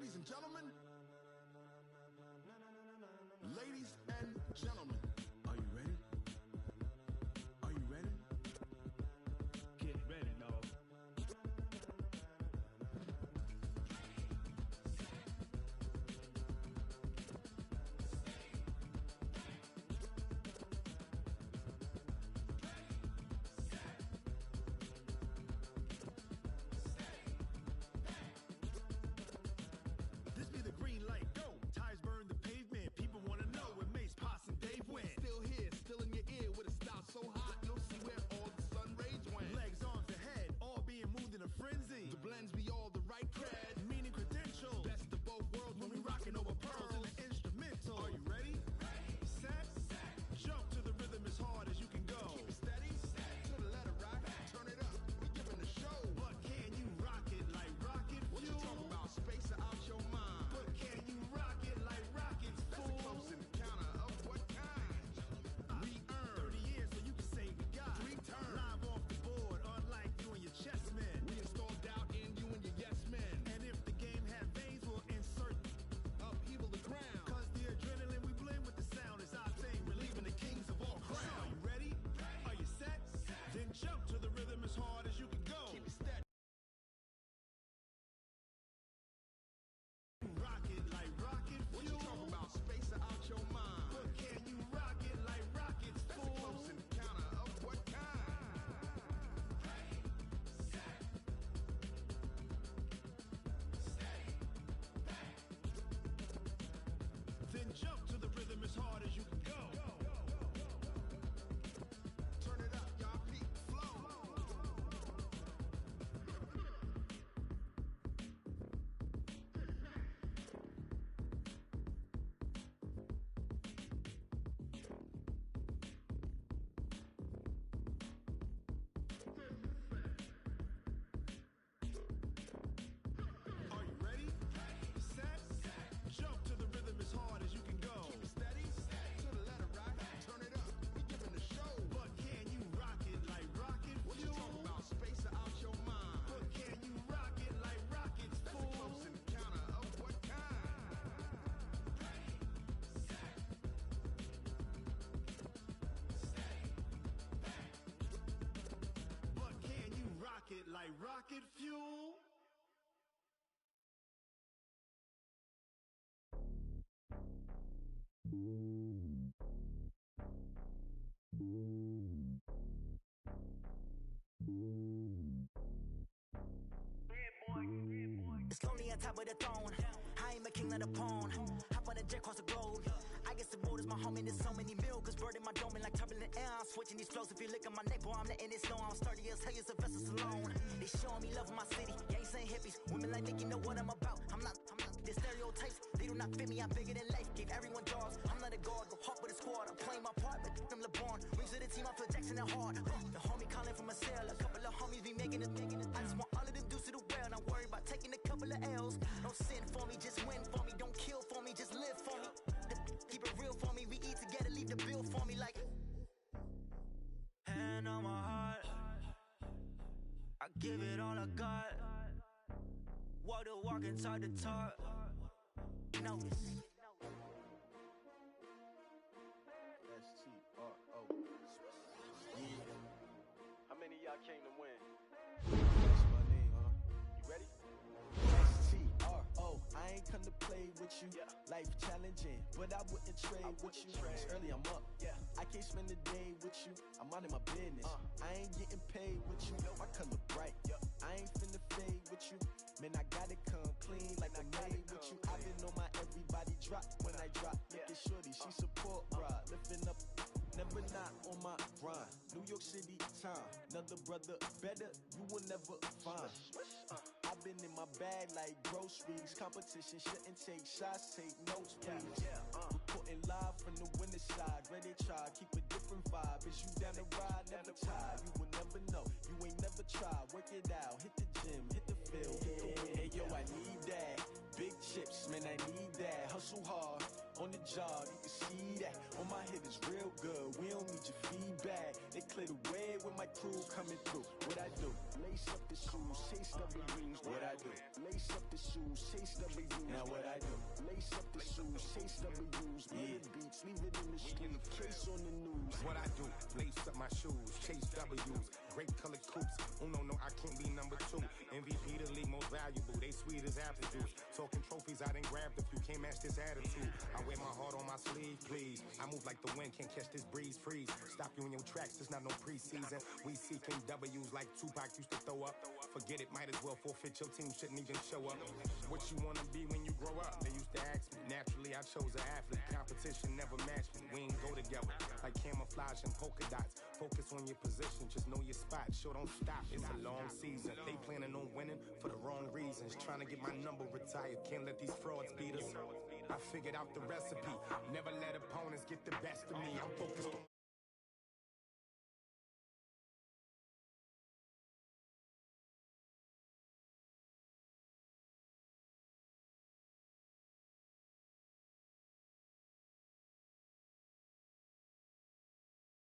Ladies and gentlemen. Ladies and gentlemen. Are you ready? Are you ready? Get ready, dog. This be the green light, go. Tires burn the pavement. People wanna know where Mace, Potts, and Dave went. Still here, still in your ear with a style so hot, you'll see where all the sun rays went. Legs, arms, and head, all being moved in a frenzy. The blends be all the right cred, meaning credentials. Best of both worlds when we rockin' over pearls in the instrumental. Are you ready? Set, jump to the rhythm as hard as you can go. Keep it steady, to the letter right. Turn it up, we giving the show. But can you rock it like rocket fuel? What you talking about? Space out your mind. But can you rock it like rockets, fool? That's a close encounter of what kind? We earned 30 years so you can say we got 3 turns. Live off the board, unlike you and your chess men. We installed doubt in you and your yes men. And if the game had veins, we'll insert upheaval the ground. Cause the adrenaline we blend with the sound is our thing, relieving the kings of all crowns. Are you ready? Are you set? Then jump to the rhythm as hard as you can go. Keep it steady. Rock it like rocket fuel. What you talking about? Space out your mind. But can you rock it like rockets, fool? That's a close encounter of what kind? Then jump to the rhythm as hard as you can go. Turn it up, y'all. Peak flow. Are you ready? Set, jump to the rhythm as hard as you can go. Keep it steady, to the letter right. Turn it up, we giving the show. But can you rock it like rocket fuel? What you talking about? Space out your mind. But can you rock it like rockets, fool? That's a close encounter of what kind? But can you rock it like rocket fuel? It's lonely on top of the throne. I ain't a king of the pawn. Hop on a jet across the globe. I guess the road is my home and there's so many milkers burning my dome like turbulent air. I'm switching these flows. If you look at my neck, boy, I'm letting it slow. I'm sturdy as hell, as a vessel alone. They showing me love in my city. Gangs ain't hippies. Women like Mickey know what I'm about. I'm not the stereotypes. They do not fit me. I'm bigger than life. Gave everyone jobs. I'm not a guard. Go hard with a squad. I'm playing my part, but I'm LeBron. Rings to the team. I feel Jackson and hard. The homie calling from a cell. A couple of homies be making it. I just want all of them dudes to the well. Not worry about taking a couple of L's. Don't sin for me, just win for me. Don't kill for me, just live for me. Keep it real for me. We eat together, leave the bill for me like. Hand on my heart, I give it all I got. Walk the walk and talk the talk. Notice. S-T-R-O. Yeah. How many of y'all came to win? That's my name, huh? You ready? S-T-R-O. I ain't come to play with you. Life challenging, but I wouldn't trade with you. It's early, I'm up. I can't spend the day with you. I'm out in my business. I ain't getting paid with you. My color bright. I ain't finna fade with you. Man, I gotta come clean like I'm made with you. I've been on my everybody drop when I drop. Look at shorty, she support ride. Lifting up, never not on my grind. New York City time, another brother better, you will never find. I've been in my bag like groceries. Competition shouldn't take shots, take notes, please. Reporting live from the winning side. Ready to try, keep a different vibe. Is you down the ride, never tired. You will never know, you ain't never tried. Work it out, hit the gym, hit the field, hit the win. Hey yo, I need that. Big chips, man, I need that. Hustle hard on the job, you can see that. On my hit is real good, we don't need your feedback. They clear the way with my crew coming through. What I do? Lace up the shoes, chase W's. What I do? Lace up the shoes, chase W's. Now what I do? Lace up the shoes, chase W's. Mid beats, leave it in the street, case on the news. What I do? Lace up my shoes, chase W's. Great colored coops. Oh no, I can't be number 2. MVP the league most valuable. They sweet as apple juice. Talking trophies, I done grabbed a few. Can't match this attitude. I wear my heart on my sleeve, please. I move like the wind, can't catch this breeze. Freeze. Stop you in your tracks. It's not no preseason. We seeking W's like Tupac used to throw up. Forget it, might as well forfeit. Your team shouldn't even show up. What you wanna be when you grow up? They used to ask me. Naturally, I chose an athlete. Competition never matched me. We ain't go together like camouflage and polka dots. Focus on your position, just know your spot. Sure, don't stop. It's a long season. They planning on winning for the wrong reasons. Trying to get my number retired. Can't let these frauds beat us. I figured out the recipe. Never let opponents get the best of me. I'm focused on